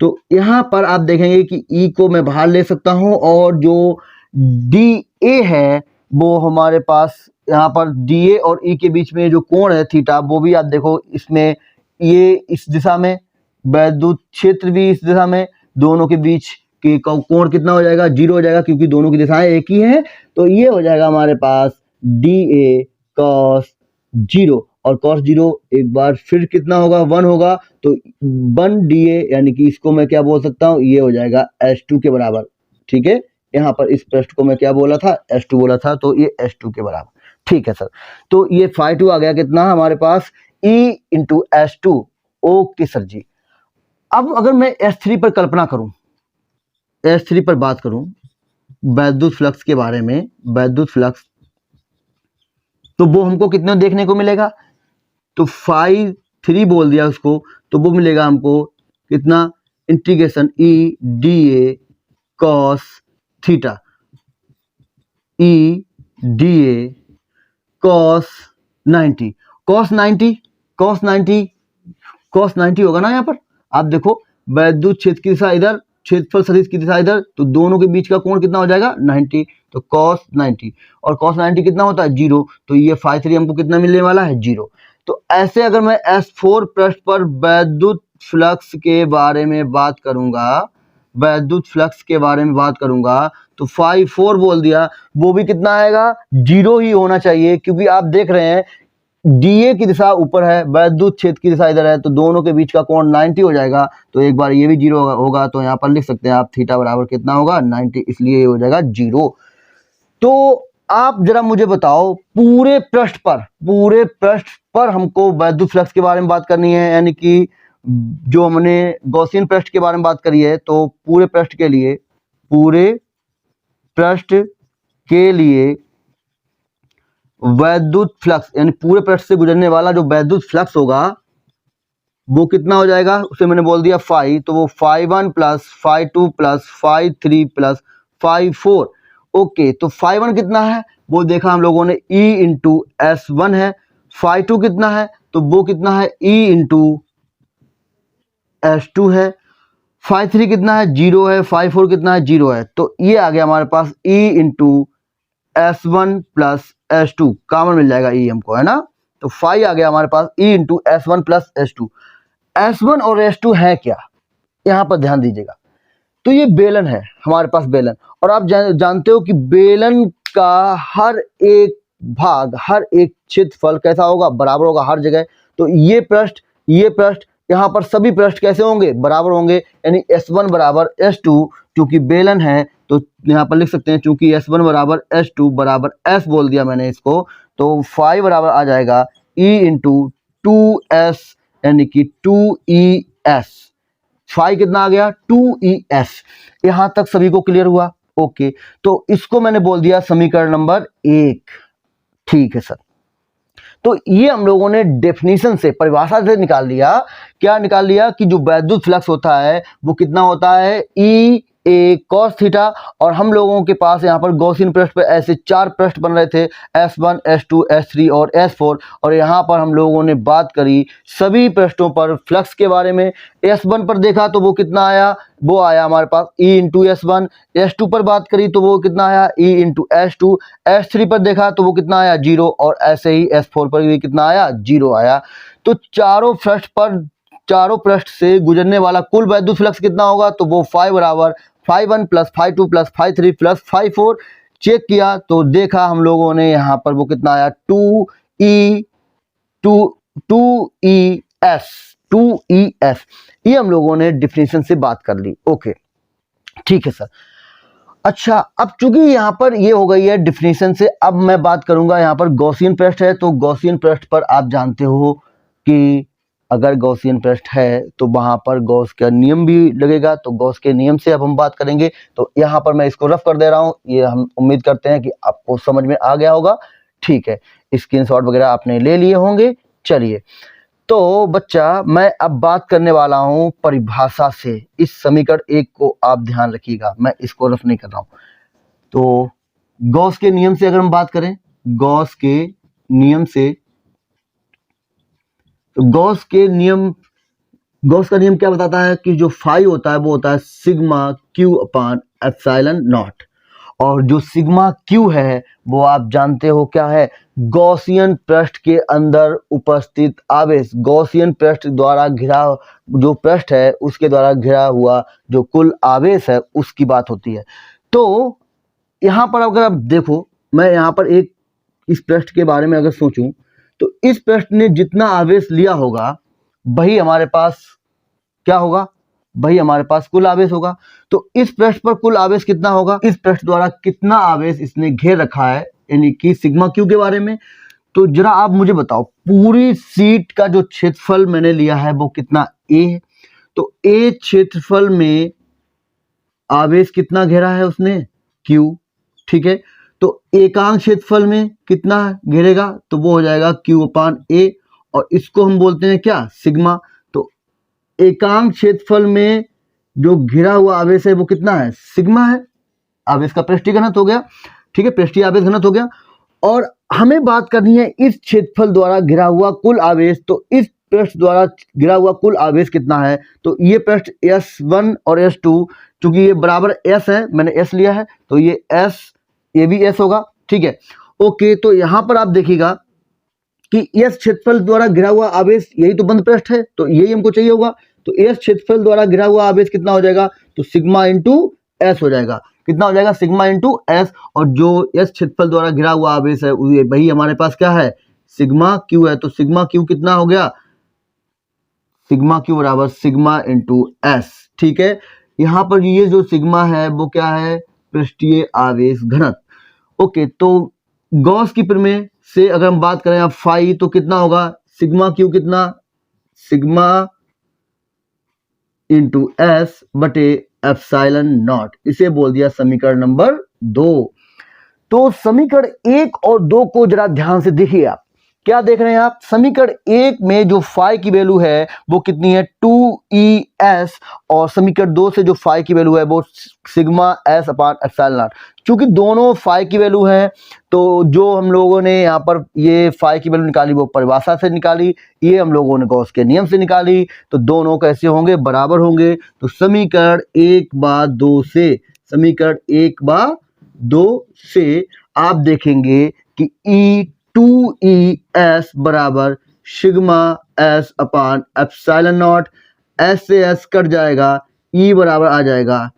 तो यहां पर आप देखेंगे कि ई को मैं बाहर ले सकता हूं, और जो डी ए है वो हमारे पास यहाँ पर डी ए और ई के बीच में जो कोण है थीटा, वो भी आप देखो इसमें, ये इस दिशा में, वैद्युत क्षेत्र भी इस दिशा में, दोनों के बीच के कोण कितना हो जाएगा, जीरो हो जाएगा, क्योंकि दोनों की दिशाएं एक ही हैं। तो ये हो जाएगा हमारे पास डी ए कॉस जीरो, और कॉस जीरो एक बार फिर कितना होगा, 1 होगा। तो 1 डी ए, यानी कि इसको मैं क्या बोल सकता हूँ, ये हो जाएगा S2 के बराबर, ठीक है। यहाँ पर इस पृष्ठ को मैं क्या बोला था, S2 बोला था, तो ये S2 के बराबर, ठीक है सर। तो ये फाई टू आ गया कितना हमारे पास, E into S2। Okay sir ji, अब अगर मैं S3 पर कल्पना करूं, S3 पर बात करूं वैद्युत फ्लक्स के बारे में, वैद्युत फ्लक्स, तो वो हमको कितने देखने को मिलेगा, तो फाई 3 बोल दिया उसको, तो वो मिलेगा हमको कितना, integration E D A cos theta, E D A cos 90, cos 90, cos 90, cos 90 होगा ना। यहाँ पर आप देखो वैद्युत क्षेत्र की दिशा इधर, क्षेत्रफल सदिश की दिशा इधर, तो दोनों के बीच का कोण कितना हो जाएगा, 90। तो कॉस 90, और कॉस 90 कितना होता है, जीरो। तो ये फाई 3 हमको कितना मिलने वाला है, जीरो। तो ऐसे अगर मैं S4 पृष्ठ पर वैद्युत फ्लक्स के बारे में बात करूंगा, वैद्युत फ्लक्स के बारे में बात करूंगा, तो फाई 4 बोल दिया, वो भी कितना आएगा, जीरो ही होना चाहिए, क्योंकि आप देख रहे हैं डीए की दिशा ऊपर है, वैद्युत क्षेत्र की दिशा इधर है, तो दोनों के बीच का कोण 90 हो जाएगा। तो एक बार ये भी जीरो होगा, तो यहाँ पर लिख सकते हैं आप थीटा बराबर कितना होगा, 90, इसलिए ये हो जाएगा जीरो। तो आप जरा मुझे बताओ पूरे पृष्ठ पर हमको वैद्युत फ्लक्स के बारे में बात करनी है, यानी कि जो हमने गॉसियन पृष्ठ के बारे में बात करी है, तो पूरे पृष्ठ के लिए वैद्युत फ्लक्स, यानी पूरे पृष्ठ से गुजरने वाला जो वैद्युत फ्लक्स होगा वो कितना हो जाएगा, उसे मैंने बोल दिया फाई, तो वो phi 1 plus phi 2 plus phi 3 plus phi 4। Okay, तो फाई 1 कितना है वो देखा हम लोगों ने, E इंटू S1 है। फाई 2 कितना है, तो वो कितना है, E इंटू S2 है। फाई 3 कितना है, जीरो है। फाई 4 कितना है, जीरो है। तो ये आ गया हमारे पास E into S1 plus S2, common मिल जाएगा E हमको, है ना। तो फाई आ गया हमारे पास E into S1 plus S2। S1 और S2 है क्या, यहाँ पर ध्यान दीजिएगा। तो ये बेलन है हमारे पास, बेलन, और आप जानते हो कि बेलन का हर एक भाग, हर एक क्षेत्रफल कैसा होगा, बराबर होगा हर जगह। तो ये पृष्ठ यहाँ पर सभी पृष्ठ कैसे होंगे, बराबर होंगे, यानी S1 बराबर S2, क्योंकि बेलन है तो यहाँ पर लिख सकते हैं, चूंकि S1 बराबर S2 बराबर S बोल दिया मैंने इसको, तो फाई बराबर आ जाएगा E इंटू 2S, यानी कि 2ES। फाई कितना आ गया, 2ES। यहां तक सभी को क्लियर हुआ। ओके, तो इसको मैंने बोल दिया समीकरण नंबर 1। ठीक है सर, तो ये हम लोगों ने डेफिनेशन से, परिभाषा से निकाल लिया। क्या निकाल लिया कि जो वैद्युत फ्लक्स होता है वो कितना होता है, ई ए कॉस थीटा। और हम लोगों के पास यहाँ पर गॉसियन पृष्ठ पर ऐसे 4 पृष्ठ बन रहे थे, S1 S2 S3 और S4। और यहाँ पर हम लोगों ने बात करी सभी पृष्ठों पर फ्लक्स के बारे में। S1 पर देखा तो वो कितना आया, वो आया हमारे पास E इंटू S1। S2 पर बात करी तो वो कितना आया, E इंटू S2। S3 पर देखा तो वो कितना आया, 0। और ऐसे ही S4 पर भी कितना आया, 0 आया। तो चारों पृष्ठ से गुजरने वाला कुल वैद्युत फ्लक्स कितना होगा, तो वो बराबर ∅1 प्लस ∅2 प्लस ∅3 प्लस ∅4। चेक किया तो देखा हम लोगों ने यहाँ पर वो कितना आया, 2ES। ये हम लोगों ने डिफिनेशन से बात कर ली। ओके, ठीक है सर। अच्छा, अब चूंकि यहाँ पर ये हो गई है डिफिनेशन से, अब मैं बात करूंगा यहाँ पर गॉसियन पृष्ठ है। तो गॉसियन पृष्ठ पर आप जानते हो कि अगर गॉसियन पृष्ठ है तो वहां पर गॉस का नियम भी लगेगा। तो गॉस के नियम से अब हम बात करेंगे। तो यहाँ पर मैं इसको रफ कर दे रहा हूँ, ये हम उम्मीद करते हैं कि आपको समझ में आ गया होगा। ठीक है, स्क्रीनशॉट वगैरह आपने ले लिए होंगे। चलिए, तो बच्चा मैं अब बात करने वाला हूं परिभाषा से। इस समीकरण 1 को आप ध्यान रखिएगा, मैं इसको रफ नहीं कर रहा हूं। तो गॉस के नियम से अगर हम बात करें, गॉस के नियम से, तो गॉस का नियम क्या बताता है कि जो फाई होता है वो होता है sigma Q upon epsilon not. और जो सिग्मा क्यू है वो आप जानते हो क्या है, गॉसियन पृष्ठ के अंदर उपस्थित आवेश, गॉसियन पृष्ठ द्वारा घिरा, जो पृष्ठ है उसके द्वारा घिरा हुआ जो कुल आवेश है उसकी बात होती है। तो यहाँ पर अगर आप देखो, मैं यहाँ पर एक इस पृष्ठ के बारे में अगर सोचूं तो इस पृष्ठ ने जितना आवेश लिया होगा वही हमारे पास क्या होगा, वही हमारे पास कुल आवेश होगा। तो इस पृष्ठ पर कुल आवेश कितना होगा, इस पृष्ठ द्वारा कितना आवेश इसने घेर रखा है, यानी कि सिग्मा क्यू के बारे में। तो जरा आप मुझे बताओ, पूरी शीट का जो क्षेत्रफल मैंने लिया है वो कितना ए है। तो ए क्षेत्रफल में आवेश कितना घेरा है उसने, क्यू। ठीक है, तो एकांक क्षेत्रफल में कितना घेरेगा, तो वो हो जाएगा क्यू अपान ए। और इसको हम बोलते हैं क्या, सिग्मा। तो एकांक क्षेत्रफल में जो घिरा हुआ आवेश है वो कितना है, सिग्मा है। आवेश का पृष्ठीय घनत्व हो गया। ठीक है, पृष्ठीय आवेश घनत्व हो गया। और हमें बात करनी है इस क्षेत्रफल द्वारा घिरा हुआ कुल आवेश। तो इस पृष्ठ द्वारा घिरा हुआ कुल आवेश कितना है, तो ये पृष्ठ S1 और S2, चूंकि ये बराबर S है, मैंने S लिया है, तो ये S, ये भी S होगा। ठीक है, ओके। तो यहां पर आप देखिएगा कि S क्षेत्रफल द्वारा घिरा हुआ आवेश, यही तो बंद पृष्ठ है, तो यही हमको चाहिए होगा। तो S क्षेत्रफल द्वारा घिरा हुआ आवेश कितना हो जाएगा, तो सिग्मा इंटू S हो जाएगा। कितना हो जाएगा, सिग्मा इंटू S। और जो S क्षेत्रफल द्वारा घिरा हुआ आवेश है वही हमारे पास क्या है, सिग्मा क्यू है। तो सिग्मा क्यू कितना हो गया, सिग्मा क्यू बराबर सिग्मा इंटू S। ठीक है, यहाँ पर ये जो सिग्मा है वो क्या है, पृष्ठीय आवेश घनत्व। ओके, तो गॉस की प्रमेय से अगर हम बात करें अब फाई, तो कितना होगा, सिग्मा क्यू कितना, सिग्मा इंटू S बटे एप्सिलॉन नॉट। इसे बोल दिया समीकरण नंबर 2। तो समीकरण 1 और 2 को जरा ध्यान से देखिए। आप क्या देख रहे हैं, आप समीकरण 1 में जो फाई की वैल्यू है वो कितनी है, 2ES। और समीकरण 2 से जो फाई की वैल्यू है वो sigma S upon epsilon not. चूंकि दोनों फाई की वैल्यू है, तो जो हम लोगों ने यहाँ पर ये फाई की वैल्यू निकाली वो परिभाषा से निकाली, ये हम लोगों ने गॉस के नियम से निकाली। तो दोनों कैसे होंगे, बराबर होंगे। तो समीकरण 1/2 से, समीकरण 1/2 से आप देखेंगे कि E2ES बराबर sigma S upon epsilon not. S से S कट जाएगा, E बराबर आ जाएगा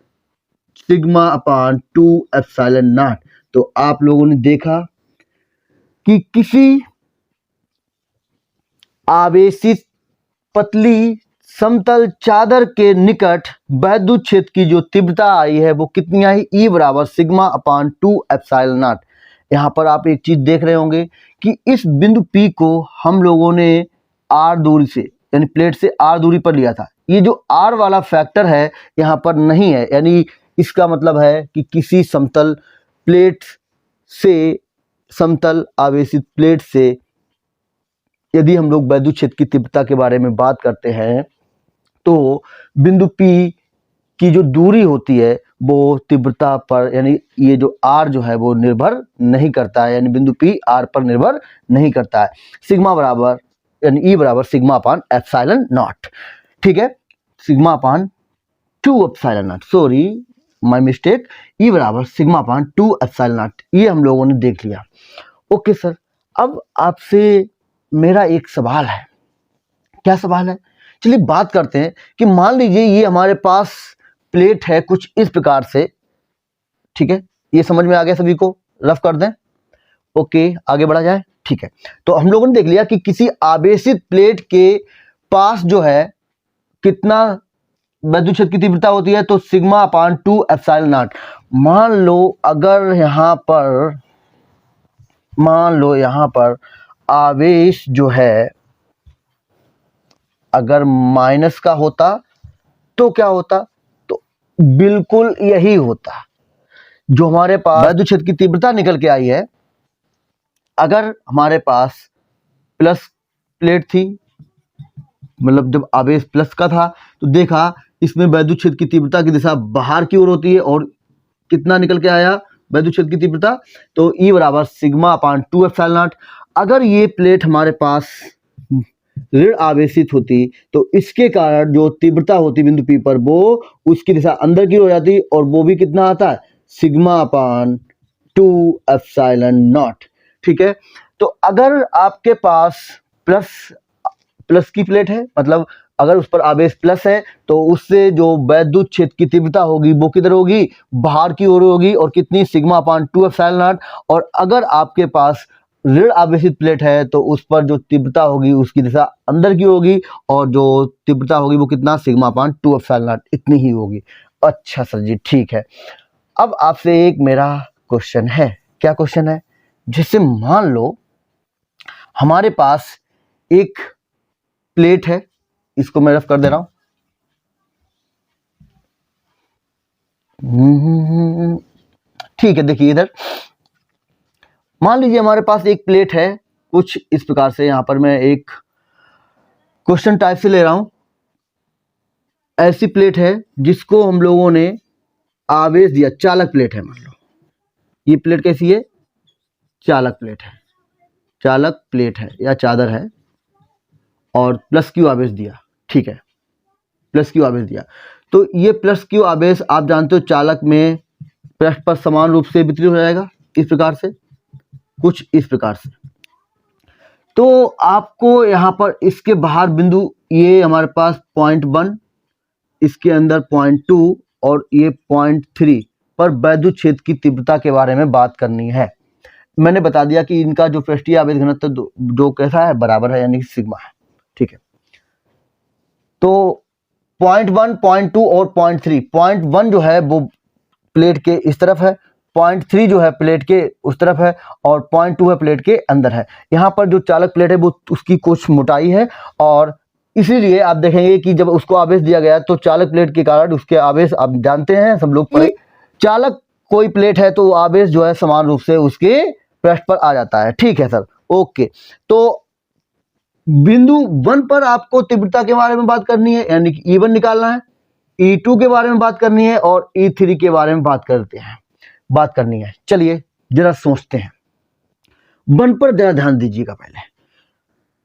सिग्मा अपान 2 एप्सिलॉन नॉट। तो आप लोगों ने देखा कि किसी आवेशित पतली समतल चादर के निकट वैद्युत क्षेत्र की जो तीव्रता आई है वो कितनी आई, E बराबर सिग्मा अपान 2 एप्सिलॉन नॉट। यहाँ पर आप एक चीज देख रहे होंगे कि इस बिंदु P को हम लोगों ने R दूरी से, यानी प्लेट से R दूरी पर लिया था। ये जो R वाला फैक्टर है यहाँ पर नहीं है, यानी इसका मतलब है कि किसी समतल प्लेट से, समतल आवेशित प्लेट से यदि हम लोग वैद्युत क्षेत्र की तीव्रता के बारे में बात करते हैं तो बिंदु P की जो दूरी होती है वो तीव्रता पर, यानी ये जो R जो है वो निर्भर नहीं करता है, यानी बिंदु P R पर निर्भर नहीं करता है। सिग्मा बराबर, यानी E बराबर सिग्मा अपान एप्सिलॉन नॉट, ठीक है, sigma upon 2 epsilon not, sorry my mistake, E बराबर सिग्मा अपान 2 एप्सिलॉन नॉट, ये हम लोगों ने देख लिया। ओके सर, अब आपसे मेरा एक सवाल है। क्या सवाल है? चलिए बात करते हैं कि मान लीजिए ये हमारे पास प्लेट है कुछ इस प्रकार से, ठीक है, ये समझ में आ गया सभी को? रफ कर दें, ओके, आगे बढ़ा जाए, ठीक है। तो हम लोगों ने देख लिया कि किसी आवेशित प्लेट के पास जो है कितना वैद्युत क्षेत्र की तीव्रता होती है, तो सिग्मा अपान 2 एप्सिलॉन नॉट। मान लो अगर यहां पर आवेश जो है अगर माइनस का होता तो क्या होता? तो बिल्कुल यही होता। जो हमारे पास वैद्युत क्षेत्र की तीव्रता निकल के आई है, अगर हमारे पास प्लस प्लेट थी, मतलब जब आवेश प्लस का था तो देखा इसमें वैद्युत क्षेत्र की तीव्रता की दिशा बाहर की ओर होती है, और कितना निकल के आया वैद्युत क्षेत्र की तीव्रता? तो E बराबर सिग्मा अपान 2 एप्सिलॉन नॉट। अगर ये प्लेट हमारे पास ऋण आवेशित होती तो इसके कारण जो तीव्रता होती बिंदु P पर, वो उसकी दिशा अंदर की हो जाती, और वो भी कितना आता है? सिग्मा अपान 2 एप्सिलॉन नॉट, ठीक है। तो अगर आपके पास प्लस की प्लेट है, मतलब अगर उस पर आवेश प्लस है, तो उससे जो वैद्युत क्षेत्र की तीव्रता होगी वो किधर होगी? बाहर की ओर होगी, और कितनी? Sigma upon 2 epsilon not. और अगर आपके पास ऋण आवेशित प्लेट है तो उस पर जो तीव्रता होगी उसकी दिशा अंदर की होगी, और जो तीव्रता होगी वो कितना? सिग्मा अपान 2 एप्सिलॉन नॉट, इतनी ही होगी। अच्छा सर जी, ठीक है। अब आपसे एक मेरा क्वेश्चन है। क्या क्वेश्चन है? जैसे मान लो हमारे पास एक प्लेट है, इसको मैं रफ कर दे रहा हूं, ठीक है। देखिए इधर मान लीजिए हमारे पास एक प्लेट है कुछ इस प्रकार से, यहां पर मैं एक क्वेश्चन टाइप से ले रहा हूं। ऐसी प्लेट है जिसको हम लोगों ने आवेश दिया, चालक प्लेट है, मान लो ये प्लेट कैसी है? चालक प्लेट है, चालक प्लेट है या चादर है, और प्लस क्यू आवेश दिया, ठीक है, प्लस क्यू आवेश दिया। तो ये प्लस क्यू आवेश आप जानते हो चालक में पृष्ठ पर समान रूप से वितरित हो जाएगा, इस प्रकार से, कुछ इस प्रकार से। तो आपको यहां पर इसके बाहर बिंदु, ये हमारे पास पॉइंट 1, इसके अंदर पॉइंट 2 और ये पॉइंट 3 पर वैद्युत क्षेत्र की तीव्रता के बारे में बात करनी है। मैंने बता दिया कि इनका जो पृष्ठीय आवेश घनत्व जो कैसा है? बराबर है, यानी कि सिग्मा है, ठीक है। तो पॉइंट 1, पॉइंट 2 और पॉइंट 3, पॉइंट 1 जो है वो प्लेट के इस तरफ है, पॉइंट 3 जो है प्लेट के उस तरफ है, और पॉइंट 2 है प्लेट के अंदर है। यहाँ पर जो चालक प्लेट है वो उसकी कुछ मोटाई है, और इसीलिए आप देखेंगे कि जब उसको आवेश दिया गया तो चालक प्लेट के कारण उसके आवेश, आप जानते हैं सब लोग पढ़े, चालक कोई प्लेट है तो आवेश जो है समान रूप से उसके पृष्ठ पर आ जाता है, ठीक है सर, ओके। तो बिंदु 1 पर आपको तीव्रता के बारे में बात करनी है, यानी कि E1 निकालना है, E2 के बारे में बात करनी है, और E3 के बारे में बात करनी है। चलिए जरा सोचते हैं, 1 पर जरा ध्यान दीजिएगा पहले।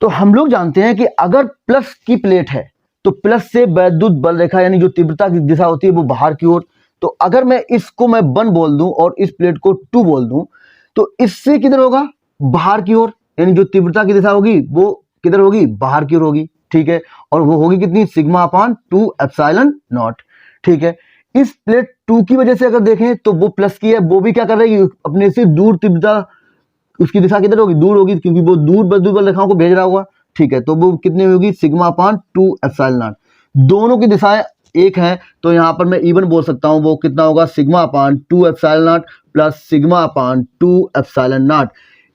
तो हम लोग जानते हैं कि अगर प्लस की प्लेट है तो प्लस से वैद्युत बल रेखा, यानी जो तीव्रता की दिशा होती है वो बाहर की ओर। तो अगर मैं इसको 1 बोल दूं और इस प्लेट को 2 बोल दूं, तो इससे किधर होगा? बाहर की ओर, यानी जो तीव्रता की दिशा होगी वो किधर होगी? बाहर की ओर होगी, ठीक है। और वो होगी कितनी? सिग्मा अपान 2 एप्सिलॉन नॉट, ठीक है। इस प्लेट 2 की वजह से अगर देखें तो वो प्लस की है, वो भी क्या कर रही है? अपने से दूर तीव्रता, उसकी दिशा किधर होगी? दूर होगी, क्योंकि वो दूर वैद्युत बल रेखाओं को भेज रहा होगा, ठीक है। तो वो कितनी होगी? Sigma upon 2 epsilon not. दोनों की दिशाएं एक है, तो यहां पर मैं E1 बोल सकता हूं, वो कितना होगा? Sigma upon 2 epsilon not plus sigma upon 2 epsilon not.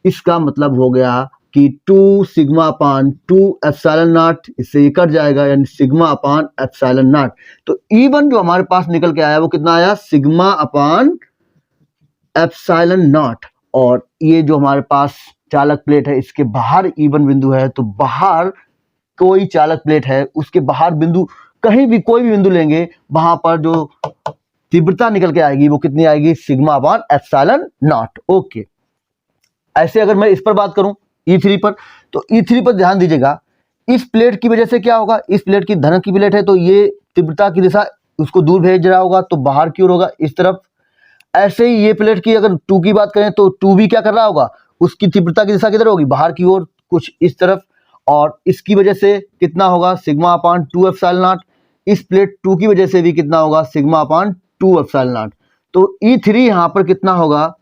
इसका मतलब हो गया कि 2 सिग्मा अपान 2 एप्सिलॉन नॉट, इससे ये कट जाएगा, यानी सिग्मा अपान एप्सिलॉन नॉट। तो E1 जो हमारे पास निकल के आया वो कितना आया, सिग्मा अपान एप्सिलॉन नॉट। और ये जो हमारे पास चालक प्लेट है इसके बाहर E1 बिंदु है, तो बाहर कोई चालक प्लेट है उसके बाहर बिंदु, कहीं भी कोई भी बिंदु लेंगे, वहां पर जो तीव्रता निकल के आएगी वो कितनी आएगी, sigma upon epsilon not. Okay, ऐसे अगर मैं इस पर बात करूं E3 पर, तो E3 पर ध्यान दीजिएगा, इस प्लेट की वजह से क्या होगा, इस प्लेट की धन की प्लेट है तो ये तीव्रता की दिशा उसको दूर भेज रहा होगा, तो बाहर की ओर होगा इस तरफ। ऐसे ही ये प्लेट की अगर 2 की बात करें तो 2 भी क्या कर रहा होगा, उसकी तीव्रता की दिशा किधर होगी, बाहर की ओर, कुछ इस तरफ। और इसकी वजह से कितना होगा, सिग्मा अपान 2 एप्सिलॉन नॉट। इस प्लेट 2 की वजह से भी कितना होगा, सिग्मा अपान 2 एप्सिलॉन नॉट। तो E3 यहां पर कितना होगा,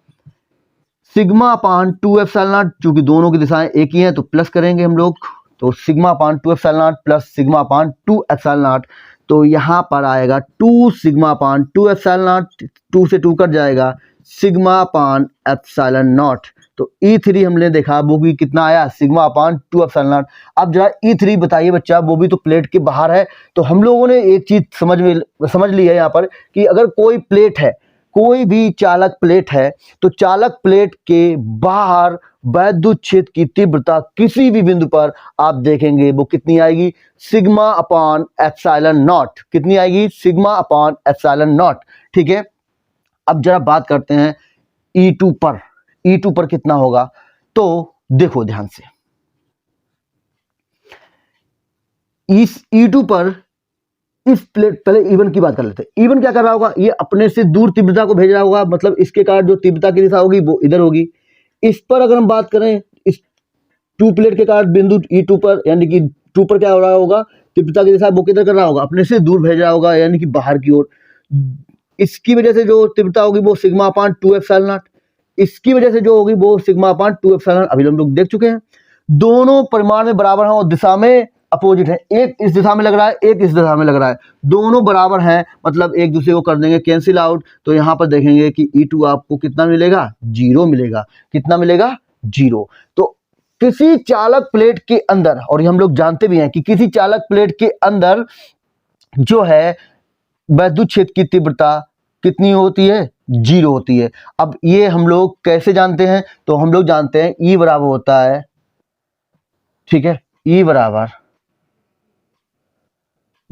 सिग्मा अपान 2 एप्सिलॉन नॉट, चूंकि दोनों की दिशाएं एक ही हैं तो प्लस करेंगे हम लोग, तो sigma upon 2 epsilon not plus sigma upon 2 epsilon not. तो यहां पर आएगा 2 सिग्मा अपान 2 एप्सिलॉन नॉट, 2 से 2 कट जाएगा, सिग्मा अपान एप्सिलॉन नॉट। तो E3 हमने देखा वो भी कितना आया, सिग्मा अपान 2 एप्सिलॉन नॉट। अब जरा E3 बताइए बच्चा, वो भी तो प्लेट के बाहर है। तो हम लोगों ने एक चीज समझ ली है यहाँ पर कि अगर कोई प्लेट है, कोई भी चालक प्लेट है, तो चालक प्लेट के बाहर वैद्युत क्षेत्र की तीव्रता किसी भी बिंदु पर आप देखेंगे वो कितनी आएगी, सिग्मा अपान एप्सिलॉन नॉट। कितनी आएगी, सिग्मा अपान एप्सिलॉन नॉट। ठीक है, अब जरा बात करते हैं E2 पर। E2 पर कितना होगा, तो देखो ध्यान से, इस E2 पर इस प्लेट, पहले E1 की बात कर लेते हैं। E1 क्या कर रहा होगा, ये अपने से दूर तीव्रता को भेज रहा होगा, मतलब इसके कारण जो तीव्रता की दिशा होगी वो इधर होगी। इस पर अगर हम बात करें, इस 2 प्लेट के कारण बिंदु E2 पर, यानी कि 2 पर क्या हो रहा होगा, तीव्रता की दिशा वो किधर कर रहा होगा, अपने से दूर भेज रहा होगा, यानी कि बाहर की ओर। इसकी वजह से जो तीव्रता होगी वो सिग्मा अपान 2 एप्सिलॉन नॉट, इसकी वजह से जो होगी वो सिग्मा अपान 2 एप्सिलॉन नॉट। अभी हम लोग देख चुके हैं, दोनों परिमाण में बराबर हैं और दिशा में अपोजिट है, एक इस दिशा में लग रहा है, एक इस दिशा में लग रहा है, दोनों बराबर हैं, मतलब एक दूसरे को कर देंगे कैंसिल आउट। तो यहां पर देखेंगे कि E2 आपको कितना मिलेगा, 0 मिलेगा। कितना मिलेगा, 0। तो किसी चालक प्लेट के अंदर, और ये हम लोग जानते भी हैं कि किसी चालक प्लेट के अंदर जो है वैद्युत क्षेत्र की तीव्रता कितनी होती है, 0 होती है। अब ये हम लोग कैसे जानते हैं, तो हम लोग जानते हैं E बराबर होता है, ठीक है, E बराबर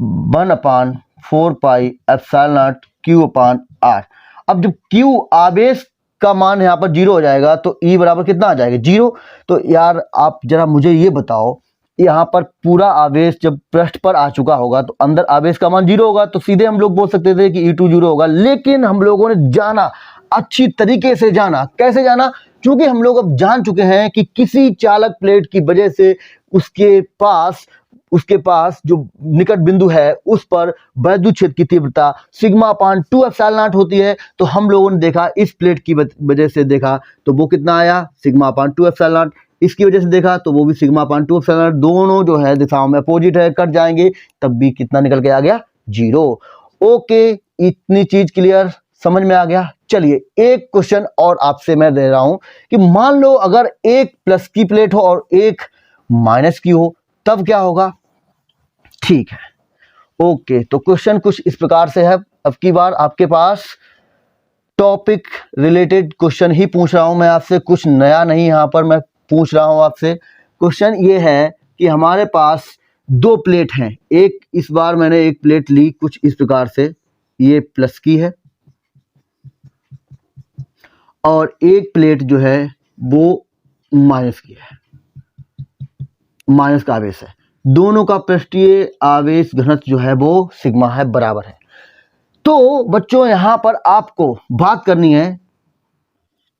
1/4 पाई epsilon not Q upon R। अब जब Q आवेश का मान यहाँ पर 0 हो जाएगा तो E बराबर कितना आ जाएगा, 0। तो यार आप जरा मुझे ये बताओ, यहाँ पर पूरा आवेश जब पृष्ठ पर आ चुका होगा तो अंदर आवेश का मान 0 होगा, तो सीधे हम लोग बोल सकते थे कि E2 0 होगा। लेकिन हम लोगों ने जाना, अच्छी तरीके से जाना, कैसे जाना, क्योंकि हम लोग अब जान चुके हैं कि किसी चालक प्लेट की वजह से उसके पास जो निकट बिंदु है उस पर वैद्युत क्षेत्र की तीव्रता सिग्मा अपान 2 एप्सिलॉन नॉट होती है। तो हम लोगों ने देखा इस प्लेट की वजह से देखा तो वो कितना आया, सिग्मा अपान 2 एप्सिलॉन नॉट। इसकी वजह से देखा तो वो भी सिग्मा अपान 2 एप्सिलॉन नॉट। दोनों जो है दिशाओं में अपोजिट है, कट जाएंगे, तब भी कितना निकल के आ गया, 0। ओके, इतनी चीज क्लियर, समझ में आ गया। चलिए एक क्वेश्चन और आपसे मैं दे रहा हूं कि मान लो अगर एक प्लस की प्लेट हो और एक माइनस की हो, तब क्या होगा। ठीक है, ओके, तो क्वेश्चन कुछ इस प्रकार से है। अब की बार आपके पास टॉपिक रिलेटेड क्वेश्चन ही पूछ रहा हूं मैं आपसे, कुछ नया नहीं यहां पर मैं पूछ रहा हूं आपसे। क्वेश्चन ये है कि हमारे पास 2 प्लेट हैं, एक इस बार मैंने एक प्लेट ली कुछ इस प्रकार से, ये प्लस की है, और एक प्लेट जो है वो माइनस की है, माइनस का आवेश है। दोनों का पृष्ठीय आवेश घनत्व जो है वो सिग्मा है, बराबर है। तो बच्चों यहां पर आपको बात करनी है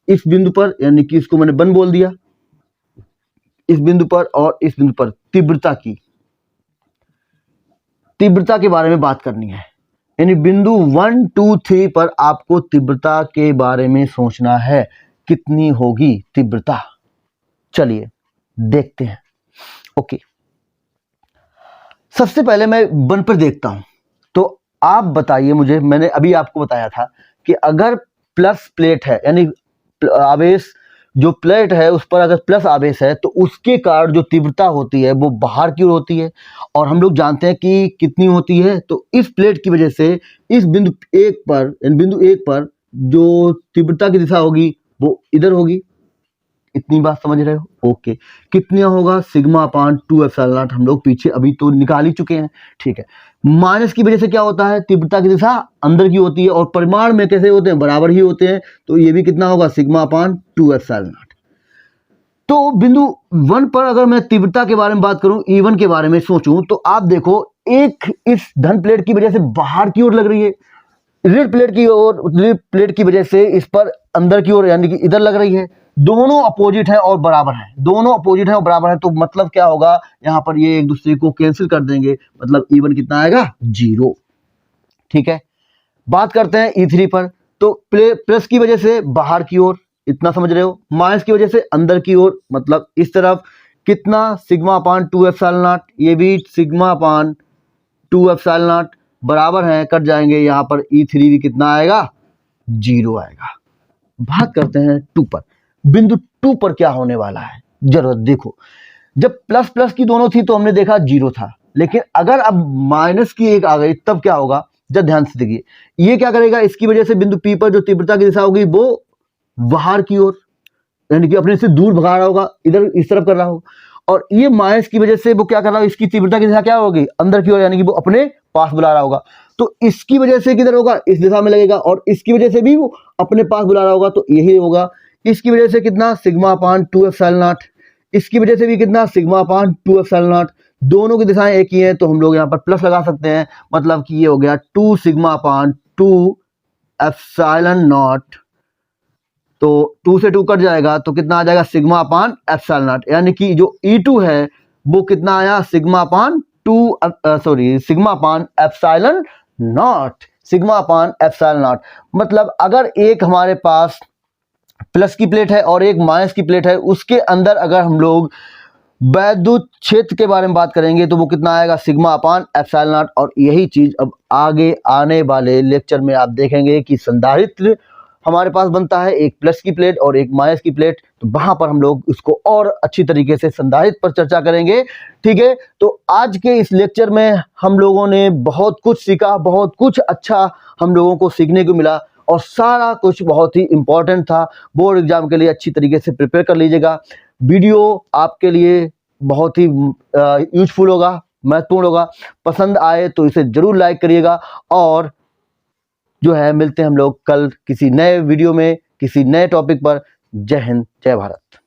इस बिंदु पर, यानी कि इसको मैंने 1 बोल दिया, इस बिंदु पर और इस बिंदु पर तीव्रता के बारे में बात करनी है। यानी बिंदु 1 2 3 पर आपको तीव्रता के बारे में सोचना है, कितनी होगी तीव्रता। चलिए देखते हैं। ओके, सबसे पहले मैं 1 पर देखता हूं, तो आप बताइए मुझे, मैंने अभी आपको बताया था कि अगर प्लस प्लेट है, यानी आवेश जो प्लेट है उस पर अगर प्लस आवेश है तो उसके कारण जो तीव्रता होती है वो बाहर की ओर होती है, और हम लोग जानते हैं कि कितनी होती है। तो इस प्लेट की वजह से इस बिंदु एक पर, बिंदु एक पर जो तीव्रता की दिशा होगी वो इधर होगी। इतनी बात समझ रहे हो? ओके। कितना होगा? सिग्मा अपान 2 एप्सिलॉन नॉट, हम लोग पीछे अभी तो निकाल ही चुके हैं। ठीक है, माइनस की वजह से क्या होता है? तीव्रता की दिशा अंदर की होती है, और परिमाण में कैसे होते हैं? बराबर ही होते हैं। तो ये भी कितना होगा? Sigma upon 2 epsilon not. तो बिंदु 1 पर अगर मैं तीव्रता के बारे में बात करूं, E1 के बारे में सोचूं, तो आप देखो एक इस धन प्लेट की वजह से बाहर की ओर लग रही है, ऋण प्लेट की वजह से इस पर अंदर की ओर यानी कि इधर लग रही है। दोनों अपोजिट है और बराबर है, दोनों अपोजिट है और बराबर है। तो मतलब क्या होगा? यहां पर ये एक दूसरे को कैंसिल कर देंगे, मतलब E1 कितना आएगा? 0। ठीक है, बात करते हैं E3 पर। तो प्लस की वजह से बाहर की ओर, इतना समझ रहे हो, माइनस की वजह से अंदर की ओर, मतलब इस तरफ कितना? Sigma upon 2 epsilon not. ये भी सिग्मा अपान 2 एप्सिलॉन नॉट बराबर है, कट जाएंगे। यहां पर E3 भी कितना आएगा? 0 आएगा। बात करते हैं 2 पर। बिंदु 2 पर क्या होने वाला है जरूरत देखो। जब प्लस प्लस की दोनों थी तो हमने देखा 0 था, लेकिन अगर अब माइनस की एक आ गई तब क्या होगा? जब ध्यान से देखिए, ये क्या करेगा? इसकी वजह से बिंदु P पर जो तीव्रता की दिशा होगी वो बाहर की ओर, यानी कि अपने से दूर भगा रहा होगा, इधर इस तरफ कर रहा होगा। और ये माइनस की वजह से वो क्या कर रहा होगा? इसकी तीव्रता की दिशा क्या होगी? अंदर की ओर, यानी कि वो अपने पास बुला रहा होगा। तो इसकी वजह से किधर होगा? इस दिशा में लगेगा, और इसकी वजह से भी वो अपने पास बुला रहा होगा, तो यही होगा। इसकी वजह से कितना? Sigma upon 2 epsilon not. इसकी वजह से भी कितना? Sigma upon 2 epsilon not. दोनों की दिशाएं एक ही हैं, तो हम लोग यहाँ पर प्लस लगा सकते हैं, मतलब कि ये हो गया 2 सिग्मा अपान 2 एप्सिलॉन नॉट। तो 2 से 2 कट जाएगा, तो कितना आ जाएगा? Sigma upon epsilon not. यानी कि जो E2 है वो कितना आया? Sigma upon 2 sigma upon epsilon not, sigma upon epsilon not. मतलब अगर एक हमारे पास प्लस की प्लेट है और एक माइनस की प्लेट है, उसके अंदर अगर हम लोग वैद्युत क्षेत्र के बारे में बात करेंगे तो वो कितना आएगा? Sigma upon epsilon not. और यही चीज अब आगे आने वाले लेक्चर में आप देखेंगे कि संधारित्र हमारे पास बनता है, एक प्लस की प्लेट और एक माइनस की प्लेट। तो वहां पर हम लोग इसको और अच्छी तरीके से संधारित्र पर चर्चा करेंगे। ठीक है, तो आज के इस लेक्चर में हम लोगों ने बहुत कुछ सीखा, बहुत कुछ अच्छा हम लोगों को सीखने को मिला, और सारा कुछ बहुत ही इंपॉर्टेंट था। बोर्ड एग्जाम के लिए अच्छी तरीके से प्रिपेयर कर लीजिएगा। वीडियो आपके लिए बहुत ही यूजफुल होगा, महत्वपूर्ण होगा। पसंद आए तो इसे जरूर लाइक करिएगा, और जो है मिलते हैं हम लोग कल किसी नए वीडियो में, किसी नए टॉपिक पर। जय हिंद, जय भारत।